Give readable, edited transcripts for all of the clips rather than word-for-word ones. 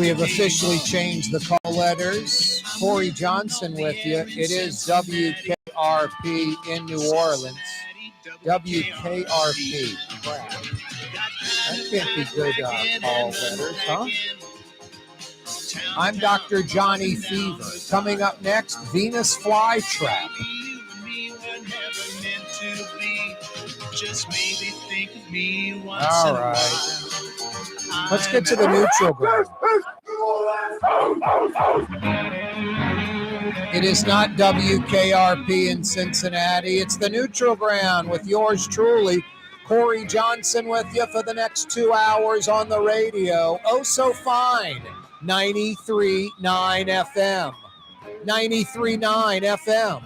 have officially changed the call letters. Corey Johnson with you. It is WKRP in New Orleans. WKRP. Wow. That can't be good call letters, huh? I'm Dr. Johnny Fever. Coming up next, Venus Flytrap. All right. Let's get to the neutral ground. It is not WKRP in Cincinnati. It's the neutral ground with yours truly, Corey Johnson, with you for the next 2 hours on the radio. Oh, so fine. 93.9 FM. 93.9 FM.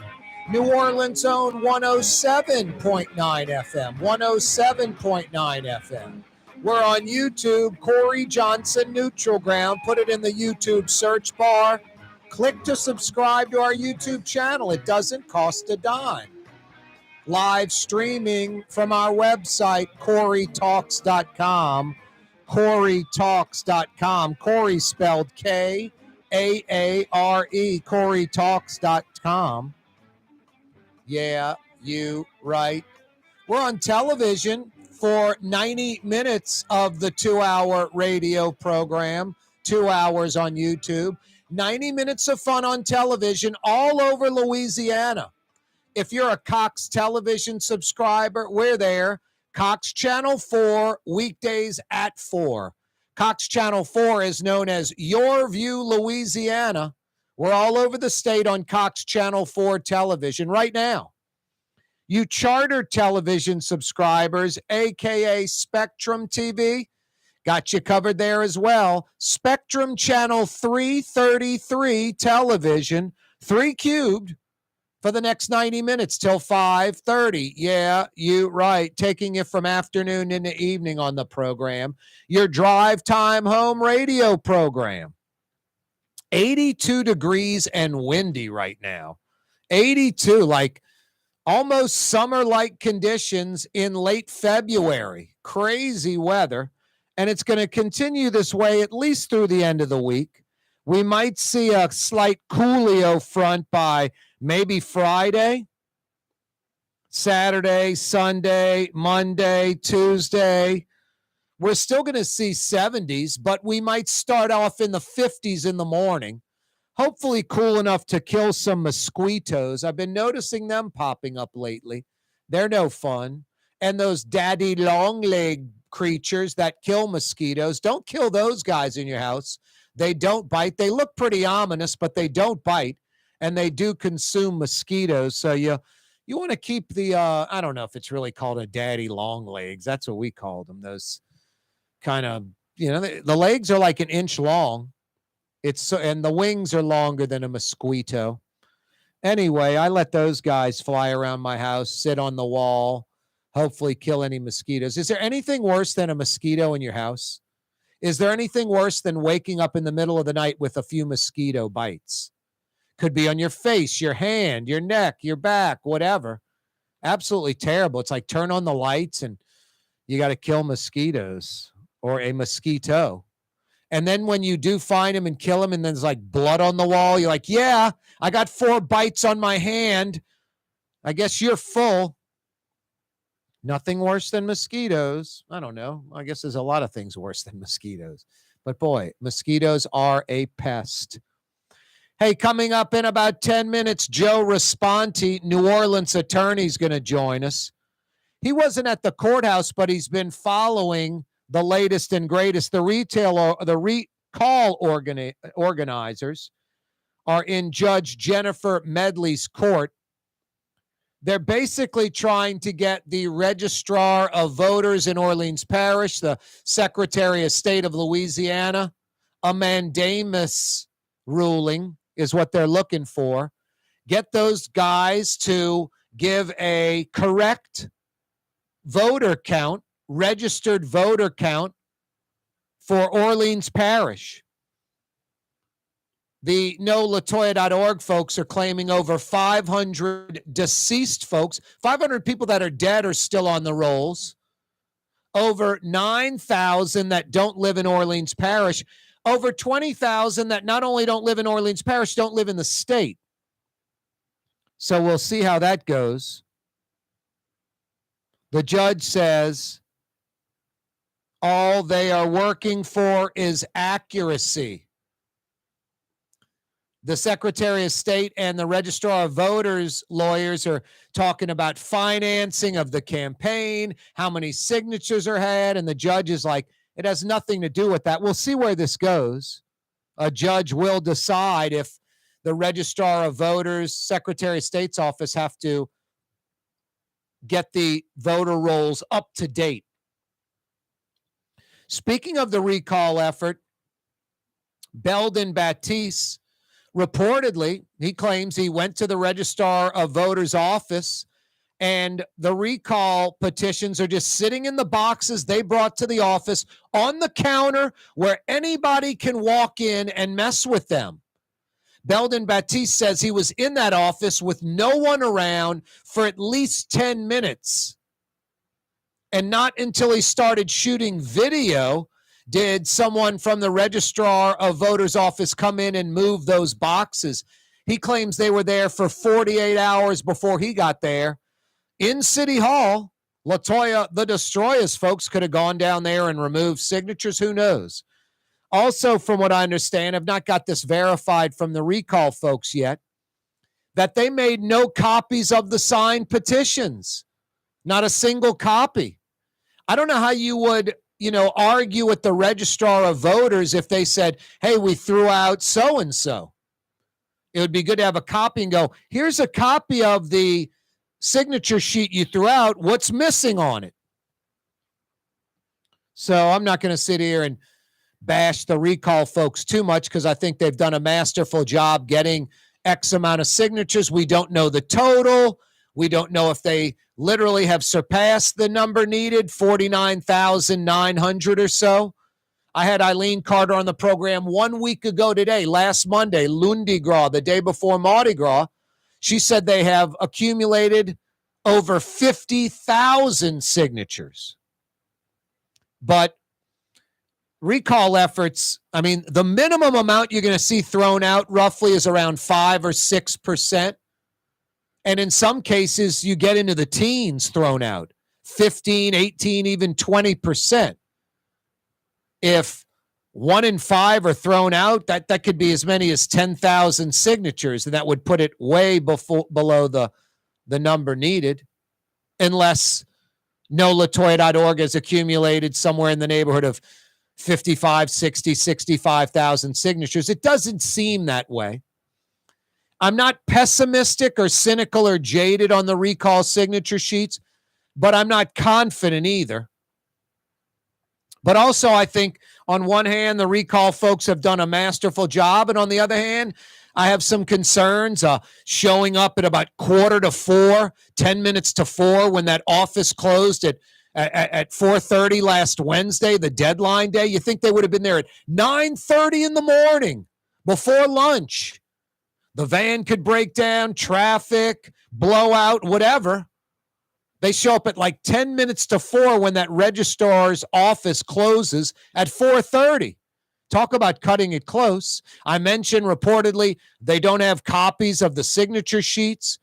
New Orleans' own 107.9 FM. 107.9 FM. We're on YouTube, Corey Johnson Neutral Ground. Put it in the YouTube search bar. Click to subscribe to our YouTube channel. It doesn't cost a dime. Live streaming from our website, KaareTalks.com. KaareTalks.com. Corey spelled Kaare, KaareTalks.com. Yeah, you right. We're on television for 90 minutes of the 2-hour radio program, 2 hours on YouTube, 90 minutes of fun on television all over Louisiana. If you're a Cox Television subscriber, we're there. Cox Channel 4, weekdays at 4. Cox Channel 4 is known as Your View Louisiana. We're all over the state on Cox Channel 4 television right now. You Charter Television subscribers, a.k.a. Spectrum TV, got you covered there as well. Spectrum Channel 333 television, 3 cubed, for the next 90 minutes till 5:30. Yeah, you right. Taking you from afternoon into evening on the program. Your drive time home radio program. 82 degrees and windy right now. 82, like almost summer-like conditions in late February. Crazy weather. And it's going to continue this way at least through the end of the week. We might see a slight coolio front by maybe Friday, Saturday, Sunday, Monday, Tuesday. We're still going to see 70s, but we might start off in the 50s in the morning. Hopefully cool enough to kill some mosquitoes. I've been noticing them popping up lately. They're no fun. And those daddy long-leg creatures that kill mosquitoes, don't kill those guys in your house. They don't bite. They look pretty ominous, but they don't bite. And they do consume mosquitoes. So you want to keep the, I don't know if it's really called a daddy long legs. That's what we call them. Those kind of, the legs are like an inch long. And the wings are longer than a mosquito. Anyway, I let those guys fly around my house, sit on the wall, hopefully kill any mosquitoes. Is there anything worse than a mosquito in your house? Is there anything worse than waking up in the middle of the night with a few mosquito bites? Could be on your face, your hand, your neck, your back, whatever. Absolutely terrible. It's like turn on the lights and you got to kill mosquitoes or a mosquito. And then when you do find them and kill them and there's like blood on the wall, you're like, yeah, I got 4 bites on my hand. I guess you're full. Nothing worse than mosquitoes. I don't know. I guess there's a lot of things worse than mosquitoes. But boy, mosquitoes are a pest. Hey, coming up in about 10 minutes, Joe Raspanti, New Orleans attorney, is going to join us. He wasn't at the courthouse, but he's been following the latest and greatest. The recall organizers are in Judge Jennifer Medley's court. They're basically trying to get the registrar of voters in Orleans Parish, the Secretary of State of Louisiana, a mandamus ruling is what they're looking for. Get those guys to give a correct voter count, registered voter count for Orleans Parish. The NoLatoya.org folks are claiming over 500 deceased folks, 500 people that are dead are still on the rolls, over 9,000 that don't live in Orleans Parish. Over 20,000 that not only don't live in Orleans Parish, don't live in the state. So we'll see how that goes. The judge says all they are working for is accuracy. The Secretary of State and the Registrar of Voters lawyers are talking about financing of the campaign, how many signatures are had, and the judge is like, it has nothing to do with that. We'll see where this goes. A judge will decide if the Registrar of Voters, Secretary of State's office have to get the voter rolls up to date. Speaking of the recall effort, Belden Batiste, reportedly, he claims he went to the Registrar of Voters office and the recall petitions are just sitting in the boxes they brought to the office on the counter where anybody can walk in and mess with them. Belden Batiste says he was in that office with no one around for at least 10 minutes. And not until he started shooting video did someone from the Registrar of Voters office come in and move those boxes. He claims they were there for 48 hours before he got there. In City Hall, LaToya, the Destroyers folks could have gone down there and removed signatures. Who knows? Also, from what I understand, I've not got this verified from the recall folks yet, that they made no copies of the signed petitions. Not a single copy. I don't know how you would, argue with the Registrar of Voters if they said, hey, we threw out so-and-so. It would be good to have a copy and go, here's a copy of the signature sheet you threw out. What's missing on it? So I'm not going to sit here and bash the recall folks too much because I think they've done a masterful job getting X amount of signatures. We don't know the total. We don't know if they literally have surpassed the number needed, 49,900 or so. I had Eileen Carter on the program 1 week ago today, last Monday, Lundi Gras, the day before Mardi Gras. She said they have accumulated over 50,000 signatures. But recall efforts, the minimum amount you're going to see thrown out roughly is around 5 or 6%. And in some cases, you get into the teens thrown out, 15, 18, even 20%. If 1 in 5 are thrown out, that could be as many as 10,000 signatures, and that would put it way below the number needed, unless NoLatoya.org has accumulated somewhere in the neighborhood of 55, 60, 65,000 signatures. It doesn't seem that way. I'm not pessimistic or cynical or jaded on the recall signature sheets, but I'm not confident either. But also, I think on one hand, the recall folks have done a masterful job. And on the other hand, I have some concerns showing up at about 3:45, 10 minutes to 4 when that office closed at 4:30 last Wednesday, the deadline day. You think they would have been there at 9:30 in the morning before lunch. The van could break down, traffic, blowout, whatever. They show up at like 10 minutes to 4 when that registrar's office closes at 4:30. Talk about cutting it close. I mentioned reportedly they don't have copies of the signature sheets.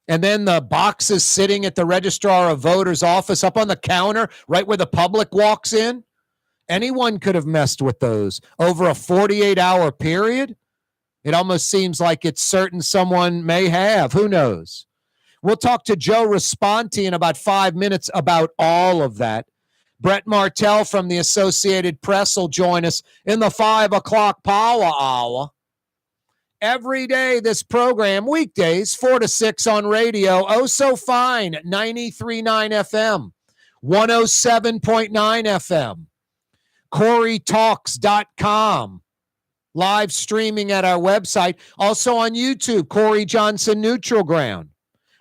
And then the boxes sitting at the Registrar of Voters office up on the counter, right where the public walks in. Anyone could have messed with those over a 48-hour period. It almost seems like it's certain someone may have. Who knows? We'll talk to Joe Raspanti in about 5 minutes about all of that. Brett Martel from the Associated Press will join us in the 5 o'clock power hour. Every day, this program, weekdays, 4 to 6 on radio. Oh, so fine, 93.9 FM, 107.9 FM, KaareTalks.com. Live streaming at our website. Also on YouTube, Corey Johnson Neutral Ground.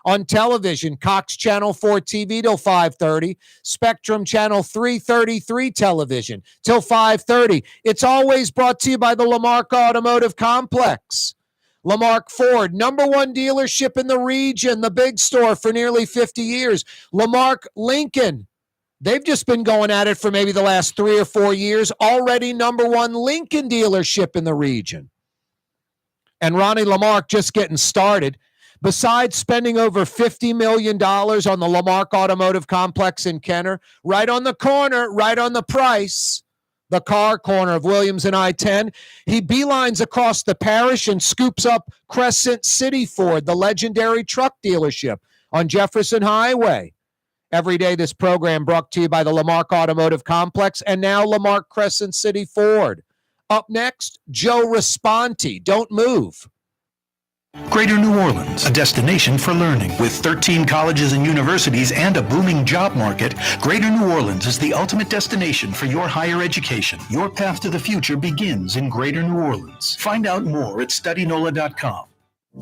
On television, Cox Channel 4 TV till 5:30, Spectrum Channel 333 television till 5:30. It's always brought to you by the Lamarck Automotive Complex. Lamarck Ford, #1 dealership in the region, the big store for nearly 50 years. Lamarck Lincoln, They've just been going at it for maybe the last 3 or 4 years, already number one Lincoln dealership in the region. And Ronnie Lamarck just getting started. Besides spending over $50 million on the Lamarck Automotive Complex in Kenner, right on the corner, right on the price, the car corner of Williams and I-10, he beelines across the parish and scoops up Crescent City Ford, the legendary truck dealership on Jefferson Highway. Every day, this program brought to you by the Lamarck Automotive Complex and now Lamarck Crescent City Ford. Up next, Joe Raspanti. Don't move. Greater New Orleans, a destination for learning. With 13 colleges and universities and a booming job market, Greater New Orleans is the ultimate destination for your higher education. Your path to the future begins in Greater New Orleans. Find out more at studynola.com.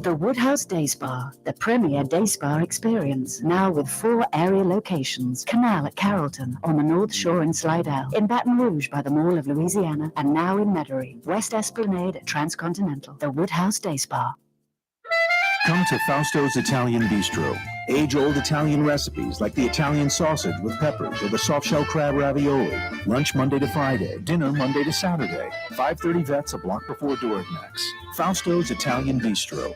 The Woodhouse Day Spa, the premier day spa experience, now with 4 area locations. Canal at Carrollton, on the North Shore in Slidell, in Baton Rouge by the Mall of Louisiana, and now in Metairie, West Esplanade at Transcontinental. The Woodhouse Day Spa. Come to Fausto's Italian Bistro. Age-old Italian recipes like the Italian sausage with peppers or the soft-shell crab ravioli. Lunch Monday to Friday, dinner Monday to Saturday. 530 Vets, a block before Dorignac's. Fausto's Italian Bistro.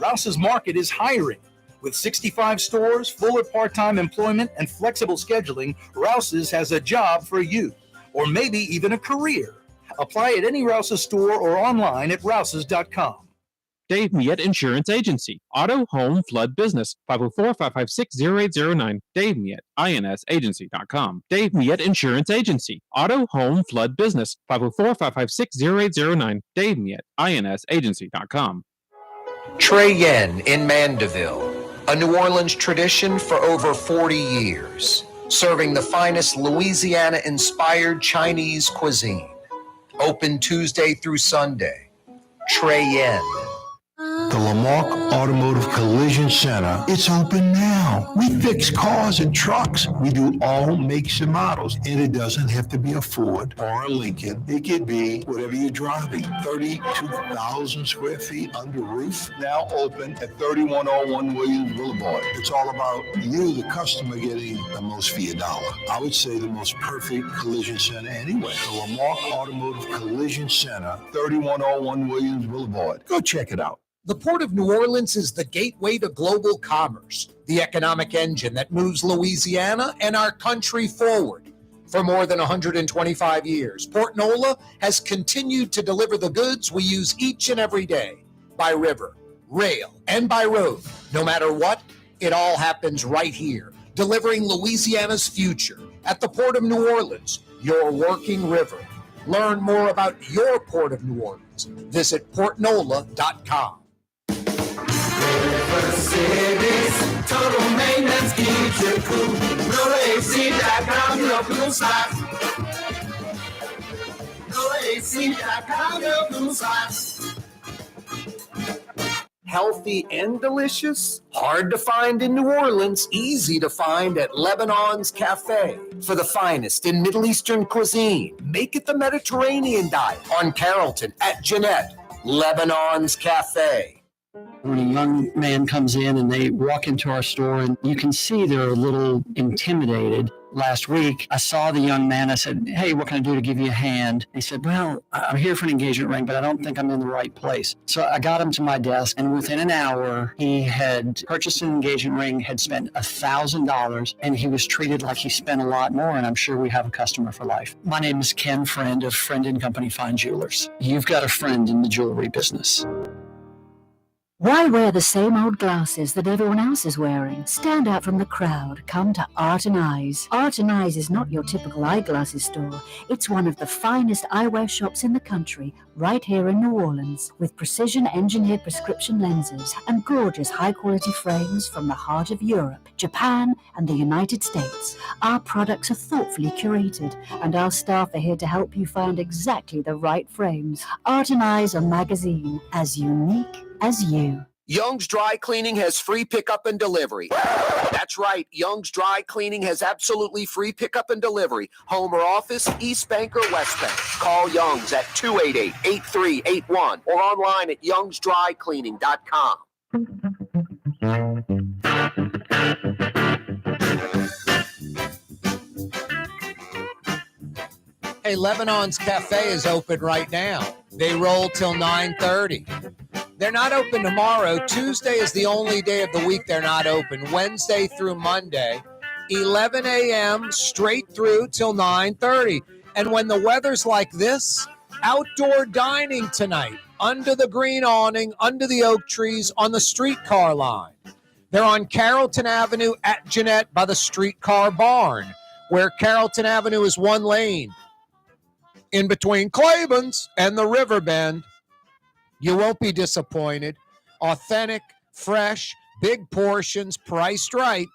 Rouse's Market is hiring. With 65 stores, full or part-time employment, and flexible scheduling, Rouse's has a job for you, or maybe even a career. Apply at any Rouse's store or online at rouses.com. Dave Miette Insurance Agency. Auto, home, flood, business. 504-556-0809. Dave Miette, insagency.com. Dave Miette Insurance Agency. Auto, home, flood, business. 504-556-0809. Dave Miette, insagency.com. Trey Yen in Mandeville, a New Orleans tradition for over 40 years, serving the finest Louisiana-inspired Chinese cuisine. Open Tuesday through Sunday. Trey Yen. The Lamarck Automotive Collision Center, it's open now. We fix cars and trucks. We do all makes and models. And it doesn't have to be a Ford or a Lincoln. It could be whatever you're driving. 32,000 square feet under roof. Now open at 3101 Williams Boulevard. It's all about you, the customer, getting the most for your dollar. I would say the most perfect collision center anyway. The Lamarck Automotive Collision Center, 3101 Williams Boulevard. Go check it out. The Port of New Orleans is the gateway to global commerce, the economic engine that moves Louisiana and our country forward. For more than 125 years, Port Nola has continued to deliver the goods we use each and every day, by river, rail, and by road. No matter what, it all happens right here, delivering Louisiana's future at the Port of New Orleans, your working river. Learn more about your Port of New Orleans. Visit portnola.com. River Cities, total maintenance keeps you cool. NolaAC.com, your blue socks. NolaAC.com, your blue socks. Healthy and delicious? Hard to find in New Orleans, easy to find at Lebanon's Cafe. For the finest in Middle Eastern cuisine, make it the Mediterranean diet on Carrollton at Jeanette, Lebanon's Cafe. When a young man comes in and they walk into our store and you can see they're a little intimidated. Last week, I saw the young man. I said, "Hey, what can I do to give you a hand?" He said, "Well, I'm here for an engagement ring, but I don't think I'm in the right place." So I got him to my desk, and within an hour, he had purchased an engagement ring, had spent $1,000, and he was treated like he spent a lot more, and I'm sure we have a customer for life. My name is Ken Friend of Friend & Company Fine Jewelers. You've got a friend in the jewelry business. Why wear the same old glasses that everyone else is wearing? Stand out from the crowd. Come to Art and Eyes. Art and Eyes is not your typical eyeglasses store. It's one of the finest eyewear shops in the country, right here in New Orleans, with precision-engineered prescription lenses and gorgeous high-quality frames from the heart of Europe, Japan, and the United States. Our products are thoughtfully curated, and our staff are here to help you find exactly the right frames. Art and Eyes, a magazine as unique as you. Young's Dry Cleaning has free pickup and delivery. That's right. Young's Dry Cleaning has absolutely free pickup and delivery. Home or office, East Bank or West Bank. Call Young's at 288-8381 or online at youngsdrycleaning.com. Hey, Lebanon's Cafe is open right now. They roll till 9:30. They're not open tomorrow. Tuesday is the only day of the week they're not open. Wednesday through Monday, 11 a.m. straight through till 9:30. And when the weather's like this, outdoor dining tonight, under the green awning, under the oak trees, on the streetcar line. They're on Carrollton Avenue at Jeanette by the streetcar barn, where Carrollton Avenue is one lane. In between Claiborne's and the River Bend. You won't be disappointed. Authentic, fresh, big portions, priced right.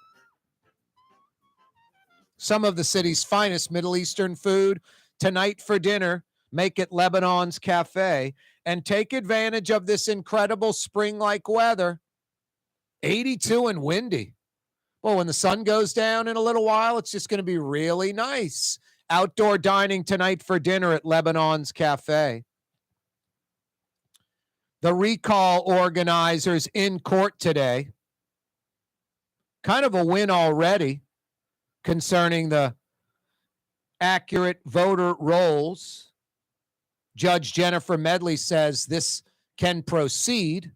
Some of the city's finest Middle Eastern food tonight for dinner. Make it Lebanon's Cafe and take advantage of this incredible spring-like weather. 82 and windy. Well, when the sun goes down in a little while, it's just going to be really nice. Outdoor dining tonight for dinner at Lebanon's Cafe. The recall organizers in court today. Kind of a win already concerning the accurate voter rolls. Judge Jennifer Medley says this can proceed,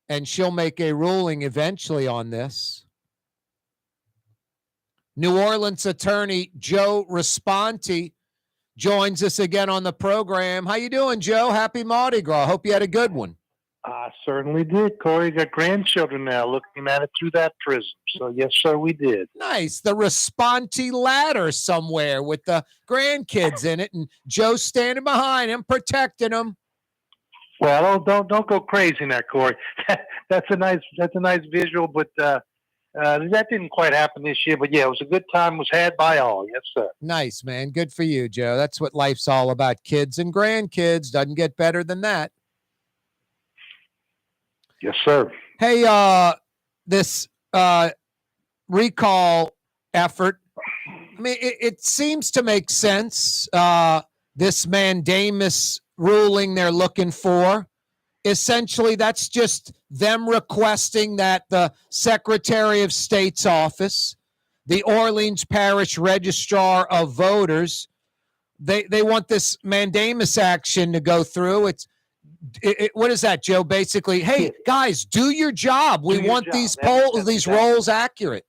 and she'll make a ruling eventually on this. New Orleans attorney Joe Raspanti joins us again on the program. How you doing, Joe? Happy Mardi Gras. Hope you had a good one. I certainly did, Corey. Got grandchildren now looking at it through that prism. So, yes, sir, we did. Nice. The Raspanti ladder somewhere with the grandkids in it, and Joe standing behind him, protecting them. Well, don't go crazy now, Corey. That's a nice visual, but that didn't quite happen this year. But yeah, it was a good time. Was had by all. Yes, sir. Nice, man. Good for you, Joe. That's what life's all about. Kids and grandkids. Doesn't get better than that. Yes, sir. Hey, this recall effort, I mean, it seems to make sense. This mandamus ruling they're looking for. Essentially, that's just them requesting that the Secretary of State's office, the Orleans Parish Registrar of Voters, they want this mandamus action to go through. What is that, Joe? Basically, hey, guys, do your job. We want these rolls accurate.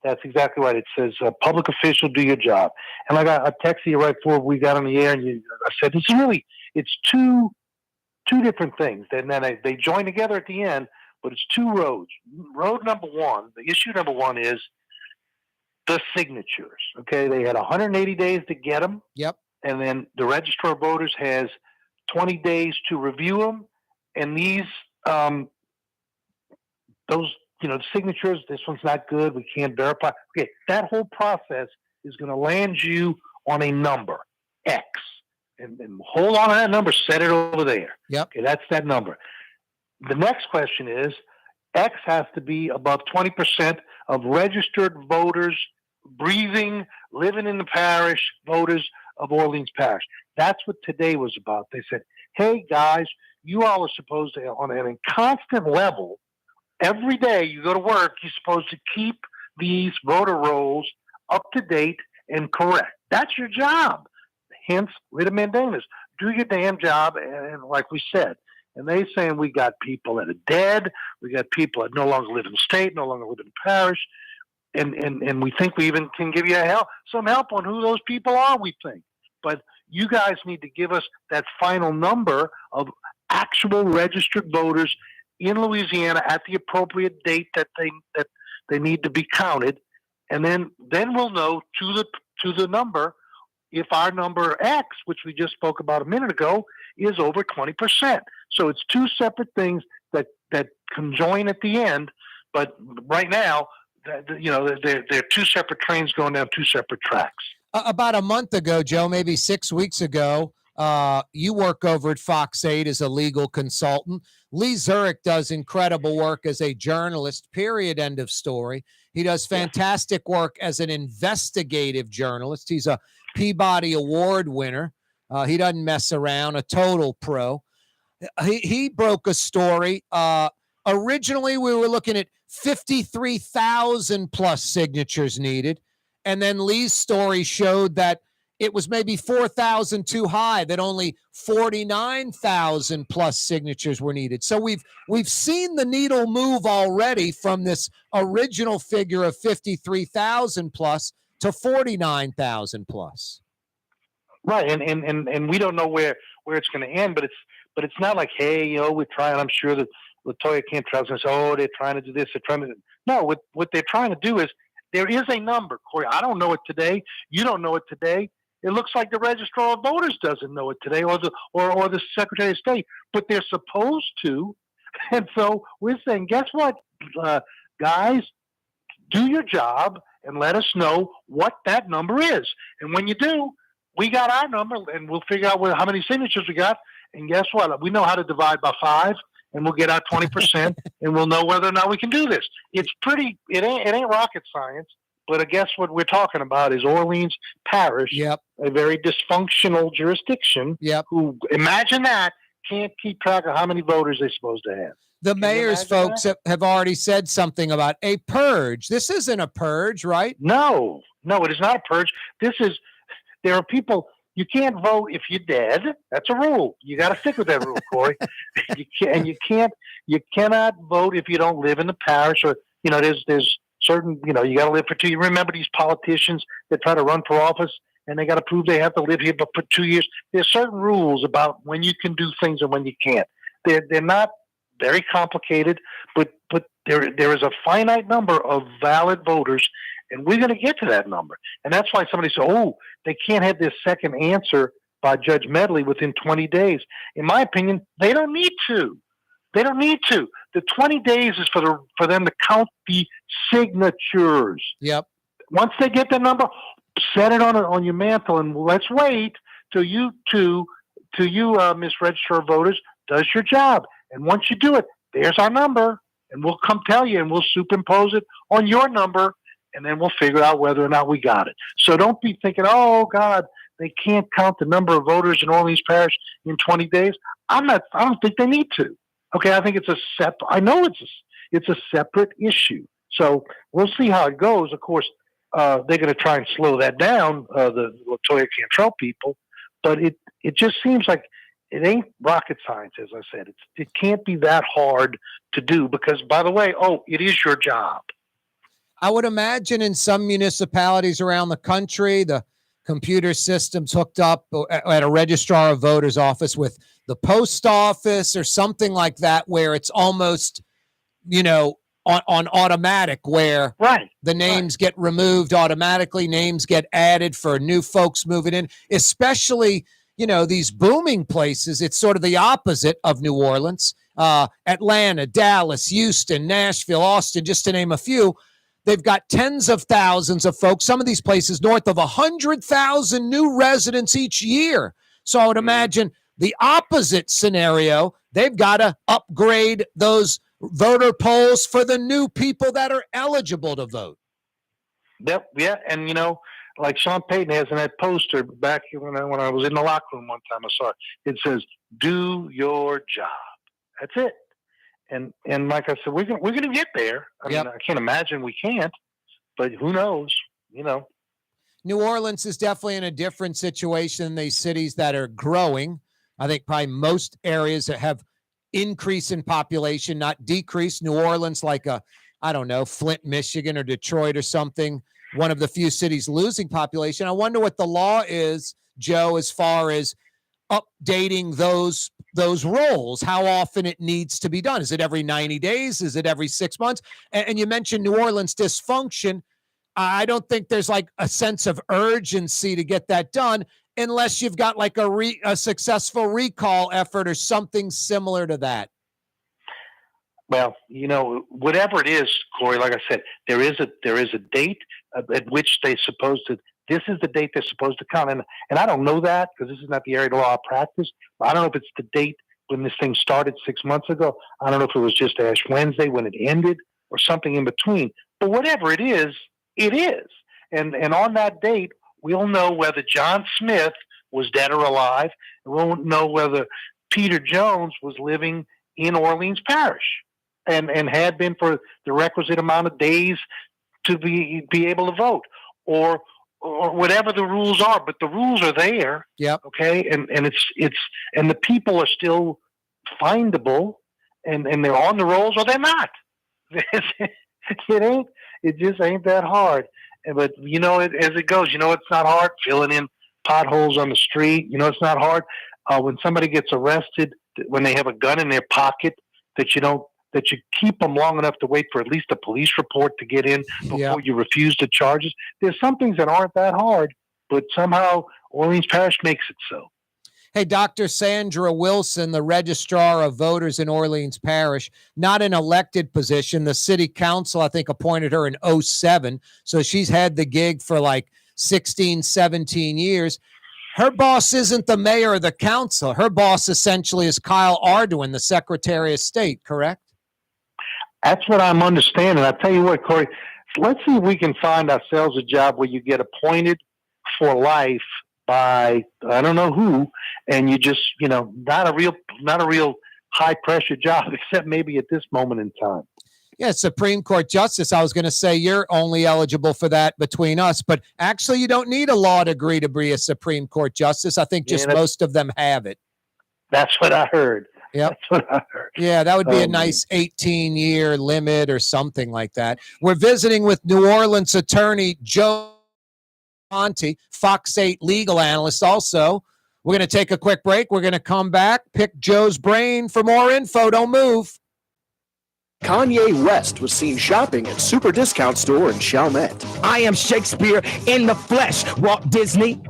That's exactly right. It says, public official, do your job. And like I texted you right before we got on the air, and I said, it's two different things. And then they join together at the end, but it's two roads. Road number one, the issue number one is the signatures. Okay, they had 180 days to get them. Yep. And then the Registrar of Voters has 20 days to review them. And these, those, the signatures, this one's not good, we can't verify. Okay, that whole process is going to land you on a number, X. And hold on to that number, set it over there. Yep. Okay, that's that number. The next question is, X has to be above 20% of registered voters, breathing, living in the parish, voters of Orleans Parish. That's what today was about. They said, hey, guys, you all are supposed to, on a constant level, every day you go to work, you're supposed to keep these voter rolls up to date and correct. That's your job. Hence, writ of mandamus. Do your damn job, and like we said. And they saying we got people that are dead, we got people that no longer live in the state, no longer live in the parish, and we think we even can give you some help on who those people are, we think. But you guys need to give us that final number of actual registered voters in Louisiana at the appropriate date that they need to be counted, and then we'll know to the number if our number X, which we just spoke about a minute ago, is over 20%. So it's two separate things that conjoin at the end, but right now, they're two separate trains going down two separate tracks. About a month ago, Joe, maybe 6 weeks ago, you work over at Fox 8 as a legal consultant. Lee Zurich does incredible work as a journalist, period, end of story. He does fantastic work as an investigative journalist. He's a Peabody Award winner. He doesn't mess around, a total pro. He broke a story. Originally, we were looking at 53,000 plus signatures needed. And then Lee's story showed that it was maybe 4,000 too high, that only 49,000 plus signatures were needed. So we've seen the needle move already from this original figure of 53,000 plus to 49,000 plus. Right, and we don't know where it's going to end, but it's not like, hey, we're trying. I'm sure that Latoya can't try and say, oh, they're trying to do this. They're trying to no. What they're trying to do is there is a number, Corey. I don't know it today. You don't know it today. It looks like the Registrar of Voters doesn't know it today, or the Secretary of State, but they're supposed to. And so we're saying, guess what, guys, do your job and let us know what that number is. And when you do, we got our number, and we'll figure out how many signatures we got. And guess what? We know how to divide by 5, and we'll get our 20%, and we'll know whether or not we can do this. It's pretty. It ain't rocket science. But I guess what we're talking about is Orleans Parish, Yep. a very dysfunctional jurisdiction. Yep. Who, imagine that, can't keep track of how many voters they're supposed to have. The mayor's folks have already said something about a purge. This isn't a purge, right? No, it is not a purge. There are people, you can't vote if you're dead. That's a rule. You got to stick with that rule, Corey. You cannot vote if you don't live in the parish, or, there's certain, you got to live for 2 years. Remember these politicians that try to run for office and they got to prove they have to live here for 2 years. There's certain rules about when you can do things and when you can't. They're not very complicated, but there is a finite number of valid voters, and we're going to get to that number. And that's why somebody said, oh, they can't have this second answer by Judge Medley within 20 days. In my opinion, they don't need to. They don't need to. The 20 days is for them to count the signatures. Yep. Once they get the number, set it on your mantle, and let's wait till you, Miss Registrar of Voters, does your job. And once you do it, there's our number, and we'll come tell you, and we'll superimpose it on your number, and then we'll figure out whether or not we got it. So don't be thinking, oh, God, they can't count the number of voters in Orleans Parish in 20 days. I don't think they need to. Okay, I think it's it's a separate issue. So we'll see how it goes. Of course, they're going to try and slow that down, the Latoya Cantrell people, but it just seems like it ain't rocket science, as I said. It can't be that hard to do because, by the way, it is your job. I would imagine in some municipalities around the country, the computer system's hooked up at a registrar of voters office with the post office or something like that, where it's almost, on automatic, where the names get removed automatically, names get added for new folks moving in, especially, these booming places. It's sort of the opposite of New Orleans, Atlanta, Dallas, Houston, Nashville, Austin, just to name a few. They've got tens of thousands of folks, some of these places north of 100,000 new residents each year. So I would imagine the opposite scenario, they've got to upgrade those voter polls for the new people that are eligible to vote. Yep, yeah, and like Sean Payton has in that poster back when I was in the locker room one time, I saw it. It says, "Do your job." That's it. And like I said, we're going to get there. I mean, I can't imagine we can't, but who knows? New Orleans is definitely in a different situation than these cities that are growing. I think probably most areas that have increase in population, not decrease. New Orleans, like Flint, Michigan, or Detroit or something, one of the few cities losing population. I wonder what the law is, Joe, as far as updating those roles, how often it needs to be done. Is it every 90 days? Is it every 6 months? And you mentioned New Orleans dysfunction. I don't think there's like a sense of urgency to get that done unless you've got like a successful recall effort or something similar to that. Well, whatever it is, Corey, like I said, there is a date at which they're supposed to. This is the date they're supposed to count, and I don't know that because this is not the area of law I practice. But I don't know if it's the date when this thing started 6 months ago. I don't know if it was just Ash Wednesday when it ended or something in between. But whatever it is, it is. And on that date, we'll know whether John Smith was dead or alive. And we'll know whether Peter Jones was living in Orleans Parish and had been for the requisite amount of days to be able to vote, or or whatever the rules are, but the rules are there. Yep. Okay. And and the people are still findable and they're on the rolls or they're not. It just ain't that hard. But as it goes, it's not hard filling in potholes on the street. It's not hard when somebody gets arrested, when they have a gun in their pocket, that you keep them long enough to wait for at least a police report to get in before you refuse the charges. There's some things that aren't that hard, but somehow Orleans Parish makes it so. Hey, Dr. Sandra Wilson, the Registrar of Voters in Orleans Parish, not an elected position. The city council, I think, appointed her in 2007. So she's had the gig for like 16, 17 years. Her boss isn't the mayor or the council. Her boss essentially is Kyle Ardoin, the Secretary of State, correct? That's what I'm understanding. I tell you what, Corey, let's see if we can find ourselves a job where you get appointed for life by I don't know who, and you just not a real high pressure job, except maybe at this moment in time. Yeah, Supreme Court Justice. I was going to say you're only eligible for that between us, but actually you don't need a law degree to be a Supreme Court Justice. I think just most of them have it. That's what I heard. Yep. That's what I heard. Yeah, that would be a nice 18-year limit or something like that. We're visiting with New Orleans attorney Joe Raspanti, Fox 8 legal analyst. Also, we're going to take a quick break. We're going to come back, pick Joe's brain for more info. Don't move. Kanye West was seen shopping at Super Discount Store in Chalmette. I am Shakespeare in the flesh. Walt Disney,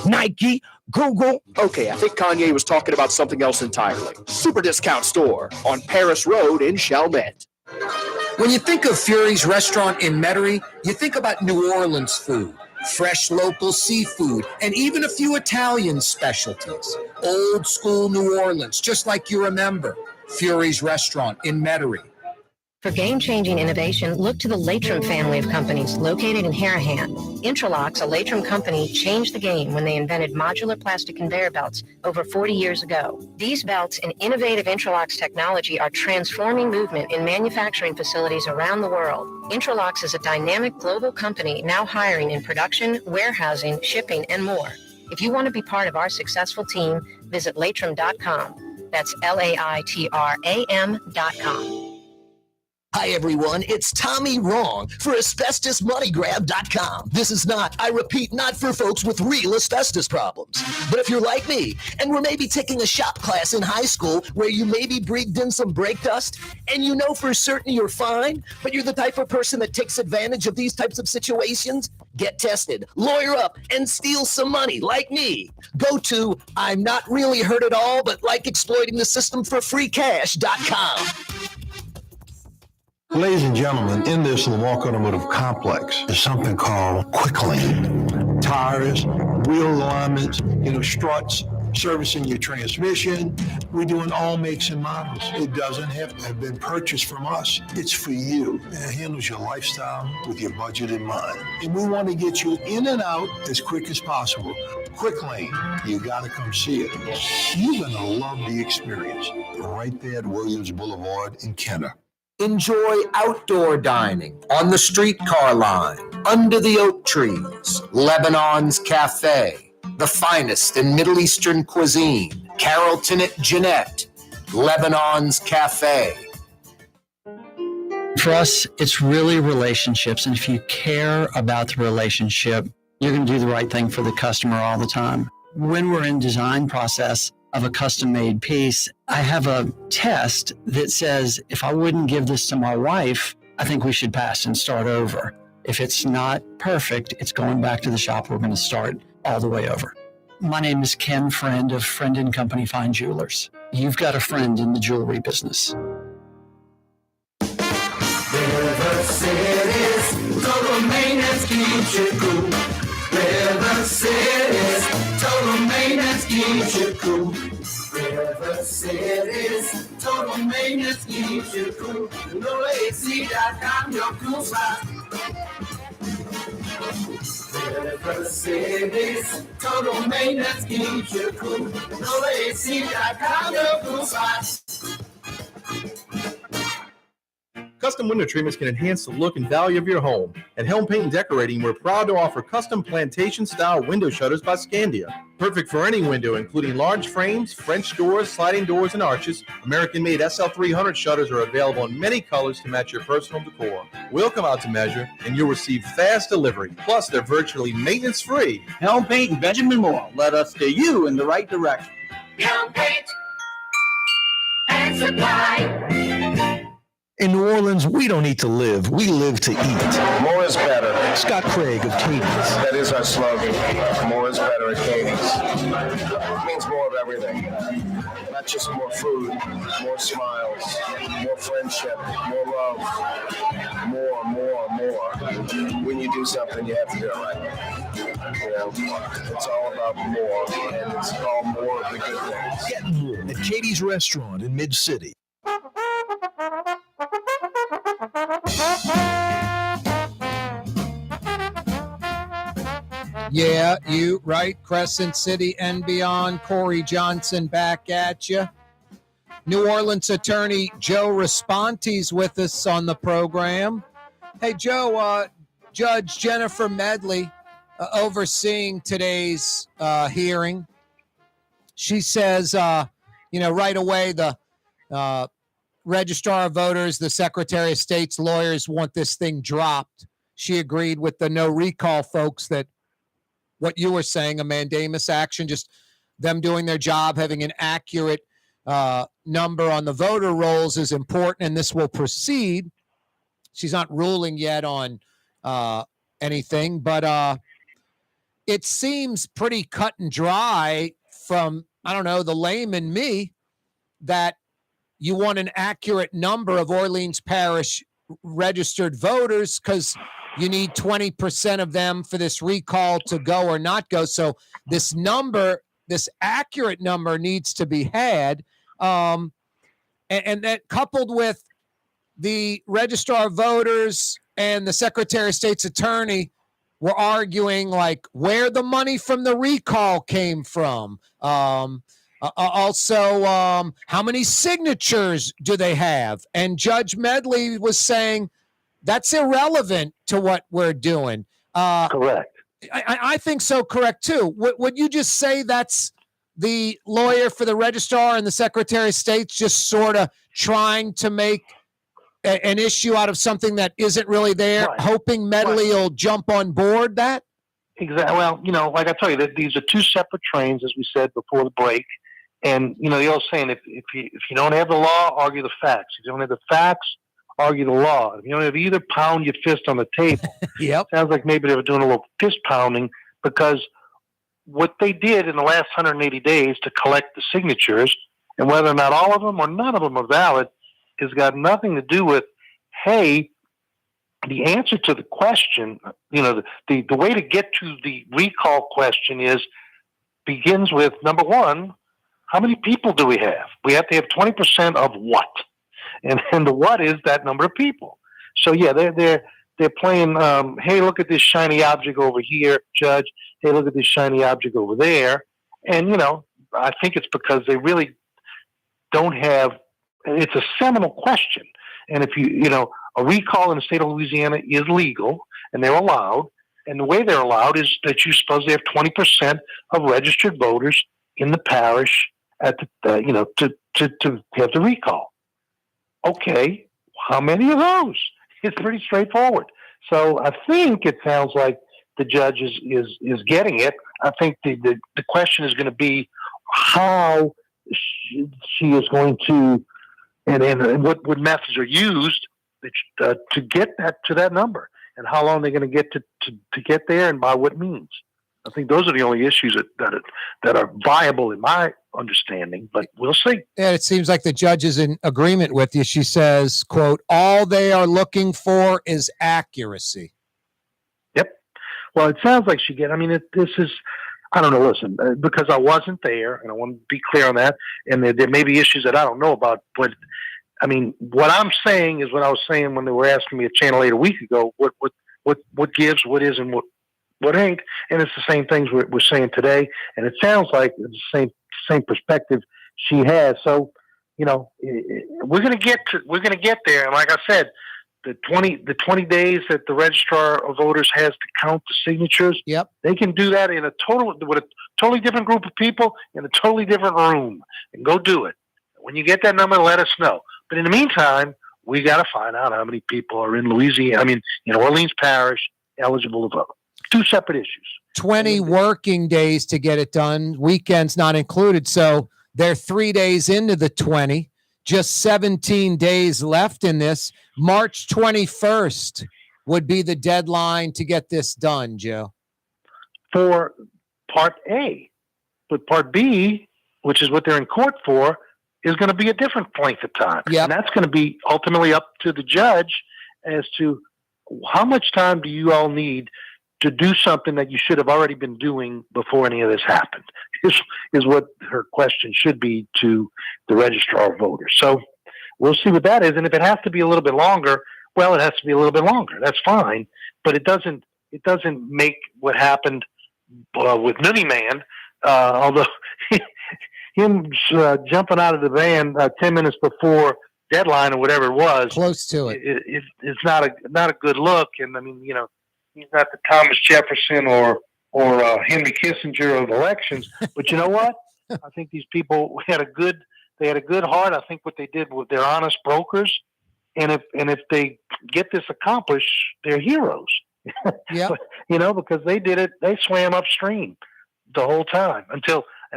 Nike, Google. Okay, I think Kanye was talking about something else entirely. Super Discount Store on Parish Road in Chalmette. When you think of Fury's restaurant in Metairie, you think about New Orleans food, fresh local seafood, and even a few Italian specialties. Old school New Orleans, just like you remember. Fury's restaurant in Metairie. For game-changing innovation, look to the Latrim family of companies located in Harahan. Intralocks, a Latrim company, changed the game when they invented modular plastic conveyor belts over 40 years ago. These belts and innovative Intralocks technology are transforming movement in manufacturing facilities around the world. Intralocks is a dynamic global company now hiring in production, warehousing, shipping, and more. If you want to be part of our successful team, visit Latrim.com. That's LAITRAM.com. Hi, everyone. It's Tommy Wrong for AsbestosMoneyGrab.com. This is not, I repeat, not for folks with real asbestos problems. But if you're like me and were maybe taking a shop class in high school where you maybe breathed in some brake dust and you know for certain you're fine, but you're the type of person that takes advantage of these types of situations, get tested, lawyer up, and steal some money like me. Go to I'm not really hurt at all, but like exploiting the system for free cash.com. Ladies and gentlemen, in this Lamarck Automotive Complex is something called Quick Lane. Tires, wheel alignments, struts, servicing your transmission. We're doing all makes and models. It doesn't have to have been purchased from us. It's for you. And it handles your lifestyle with your budget in mind. And we want to get you in and out as quick as possible. Quick Lane, you got to come see it. You're going to love the experience. Right there at Williams Boulevard in Kenner. Enjoy outdoor dining on the streetcar line, under the oak trees, Lebanon's Cafe, the finest in Middle Eastern cuisine, Carrollton at Jeanette, Lebanon's Cafe. For us, it's really relationships. And if you care about the relationship, you're going to do the right thing for the customer all the time. When we're in design process of a custom-made piece, I have a test that says, if I wouldn't give this to my wife, I think we should pass and start over. If it's not perfect, it's going back to the shop. We're going to start all the way over. My name is Ken Friend of Friend & Company Fine Jewelers. You've got a friend in the jewelry business. River City's total maintenance keeps you cool. River City's total maintenance keeps you cool. River City's total maintenance keeps you cool. NoAC.com, your cool spot. River City's total maintenance keeps you cool. NoAC.com, your cool spot. custom window treatments can enhance the look and value of your home. At Helm Paint and Decorating, we're proud to offer custom plantation-style window shutters by Scandia. Perfect for any window, including large frames, French doors, sliding doors, and arches. American-made SL300 shutters are available in many colors to match your personal decor. We'll come out to measure, and you'll receive fast delivery. Plus, they're virtually maintenance-free. Helm Paint and Benjamin Moore. Let us steer you in the right direction. Helm Paint and Supply. In New Orleans, we don't eat to live. We live to eat. More is better. Scott Craig of Katie's. That is our slogan. More is better at Katie's. It means more of everything. Not just more food, more smiles, more friendship, more love, more. When you do something, you have to do it right. You know, it's all about more, and it's all more of the good things. Get more at Katie's Restaurant in Mid-City. Yeah, you right. Crescent City and beyond. Corey Johnson back at you. New Orleans attorney Joe Raspanti's with us on the program. Hey, Joe, Judge Jennifer Medley overseeing today's hearing. She says, right away the Registrar of Voters, the Secretary of State's lawyers want this thing dropped. She agreed with the no recall folks that what you were saying, a mandamus action, just them doing their job, having an accurate number on the voter rolls is important, and this will proceed. She's not ruling yet on anything, but it seems pretty cut and dry from, the layman me, that you want an accurate number of Orleans Parish registered voters because you need 20% of them for this recall to go or not go. So this accurate number needs to be had. And that coupled with the Registrar of Voters and the Secretary of State's attorney were arguing like where the money from the recall came from. Also, how many signatures do they have? And Judge Medley was saying that's irrelevant to what we're doing. Correct. I think so, correct, too. Would you just say that's the lawyer for the registrar and the Secretary of State just sort of trying to make an issue out of something that isn't really there, right, hoping Medley will jump on board that? Exactly. Well, like I tell you, that these are two separate trains, as we said before the break. And, the old saying, if you don't have the law, argue the facts. If you don't have the facts, argue the law. If you don't have either, pound your fist on the table. Yep. Sounds like maybe they were doing a little fist pounding, because what they did in the last 180 days to collect the signatures, and whether or not all of them or none of them are valid, has got nothing to do with, hey, the answer to the question, the way to get to the recall question begins with, number one, how many people do we have? We have to have 20% of what? And the what is that number of people. So yeah, they're playing, hey, look at this shiny object over here, Judge. Hey, look at this shiny object over there. And, I think it's because they really don't have, it's a seminal question. And if a recall in the state of Louisiana is legal and they're allowed, and the way they're allowed is that you're supposed to have 20% of registered voters in the parish at the, to have the recall. Okay, how many of those? It's pretty straightforward. So I think it sounds like the judge is getting it. I think the question is going to be how she is going to, and what methods are used to get to that number, and how long they're going to get to get there, and by what means. I think those are the only issues that are viable in my understanding, but we'll see. Yeah, it seems like the judge is in agreement with you. She says, quote, all they are looking for is accuracy. Yep. Well, it sounds like this is, I don't know, listen, because I wasn't there, and I want to be clear on that, and there may be issues that I don't know about, but what I'm saying is what I was saying when they were asking me at Channel 8 a week ago, what gives, what is, and what ain't, and it's the same things we're saying today, and it sounds like it's the same perspective she has. So, we're going to get there, and like I said, the 20 days that the registrar of voters has to count the signatures. Yep. They can do that with a totally different group of people in a totally different room, and go do it. When you get that number, let us know. But in the meantime, we got to find out how many people are in Orleans Parish eligible to vote. Two separate issues. 20 working days to get it done, weekends not included. So they're 3 days into the 20, just 17 days left in this. March 21st would be the deadline to get this done, Joe. For Part A. But Part B, which is what they're in court for, is going to be a different length of time. Yep. And that's going to be ultimately up to the judge as to how much time do you all need to do something that you should have already been doing before any of this happened, is what her question should be to the registrar of voters. So we'll see what that is. And if it has to be a little bit longer, well, it has to be a little bit longer. That's fine. But it doesn't make what happened with Noonie Man, although him jumping out of the van 10 minutes before deadline or whatever it was, close to it. It's not a good look. And I mean, he's not the Thomas Jefferson or Henry Kissinger of elections. But you know what? I think these people had a good heart. I think what they did was they're honest brokers, and if they get this accomplished, they're heroes. Yeah, because they did it. They swam upstream the whole time and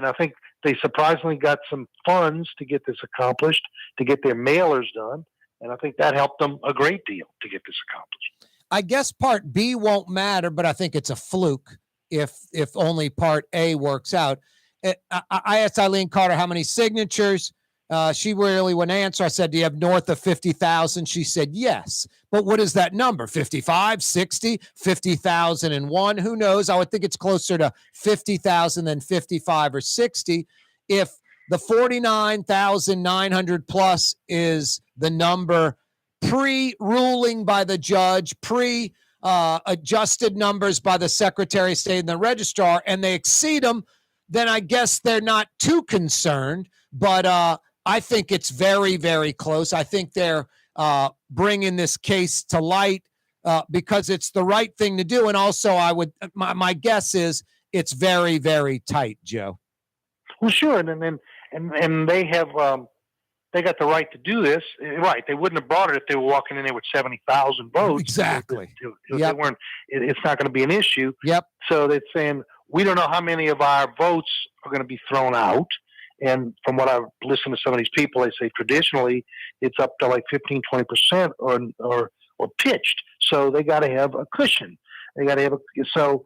I think they surprisingly got some funds to get this accomplished, to get their mailers done, and I think that helped them a great deal to get this accomplished. I guess Part B won't matter, but I think it's a fluke if only Part A works out. I asked Eileen Carter how many signatures. She really wouldn't answer. I said, do you have north of 50,000? She said, yes. But what is that number? 55, 60, 50,001? Who knows? I would think it's closer to 50,000 than 55 or 60. If the 49,900 plus is the number pre-ruling by the judge, adjusted numbers by the Secretary of State and the registrar, and they exceed them, then I guess they're not too concerned. But I think it's very, very close. I think they're bringing this case to light because it's the right thing to do. And also, my guess is it's very, very tight, Joe. Well, sure, and they have they got the right to do this. Right, they wouldn't have brought it if they were walking in there with 70,000 votes. Exactly. They weren't. It's not going to be an issue. Yep. So they're saying we don't know how many of our votes are going to be thrown out. And from what I've listened to some of these people, they say traditionally it's up to like 15-20% or pitched. So they got to have a cushion. They got to have so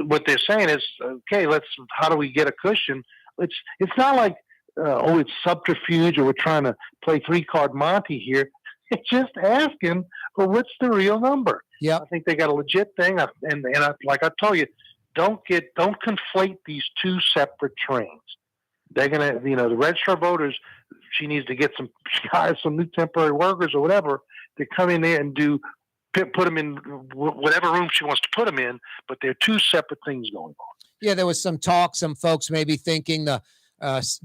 what they're saying is, okay, how do we get a cushion? It's not like it's subterfuge or we're trying to play 3-card Monte here. It's just asking for what's the real number. Yeah, I think they got a legit thing. And like I told you, don't conflate these two separate trains. They're gonna, the registrar of voters. She needs to get some new temporary workers or whatever to come in there and put them in whatever room she wants to put them in. But they're two separate things going on. Yeah, there was some talk. Some folks maybe thinking the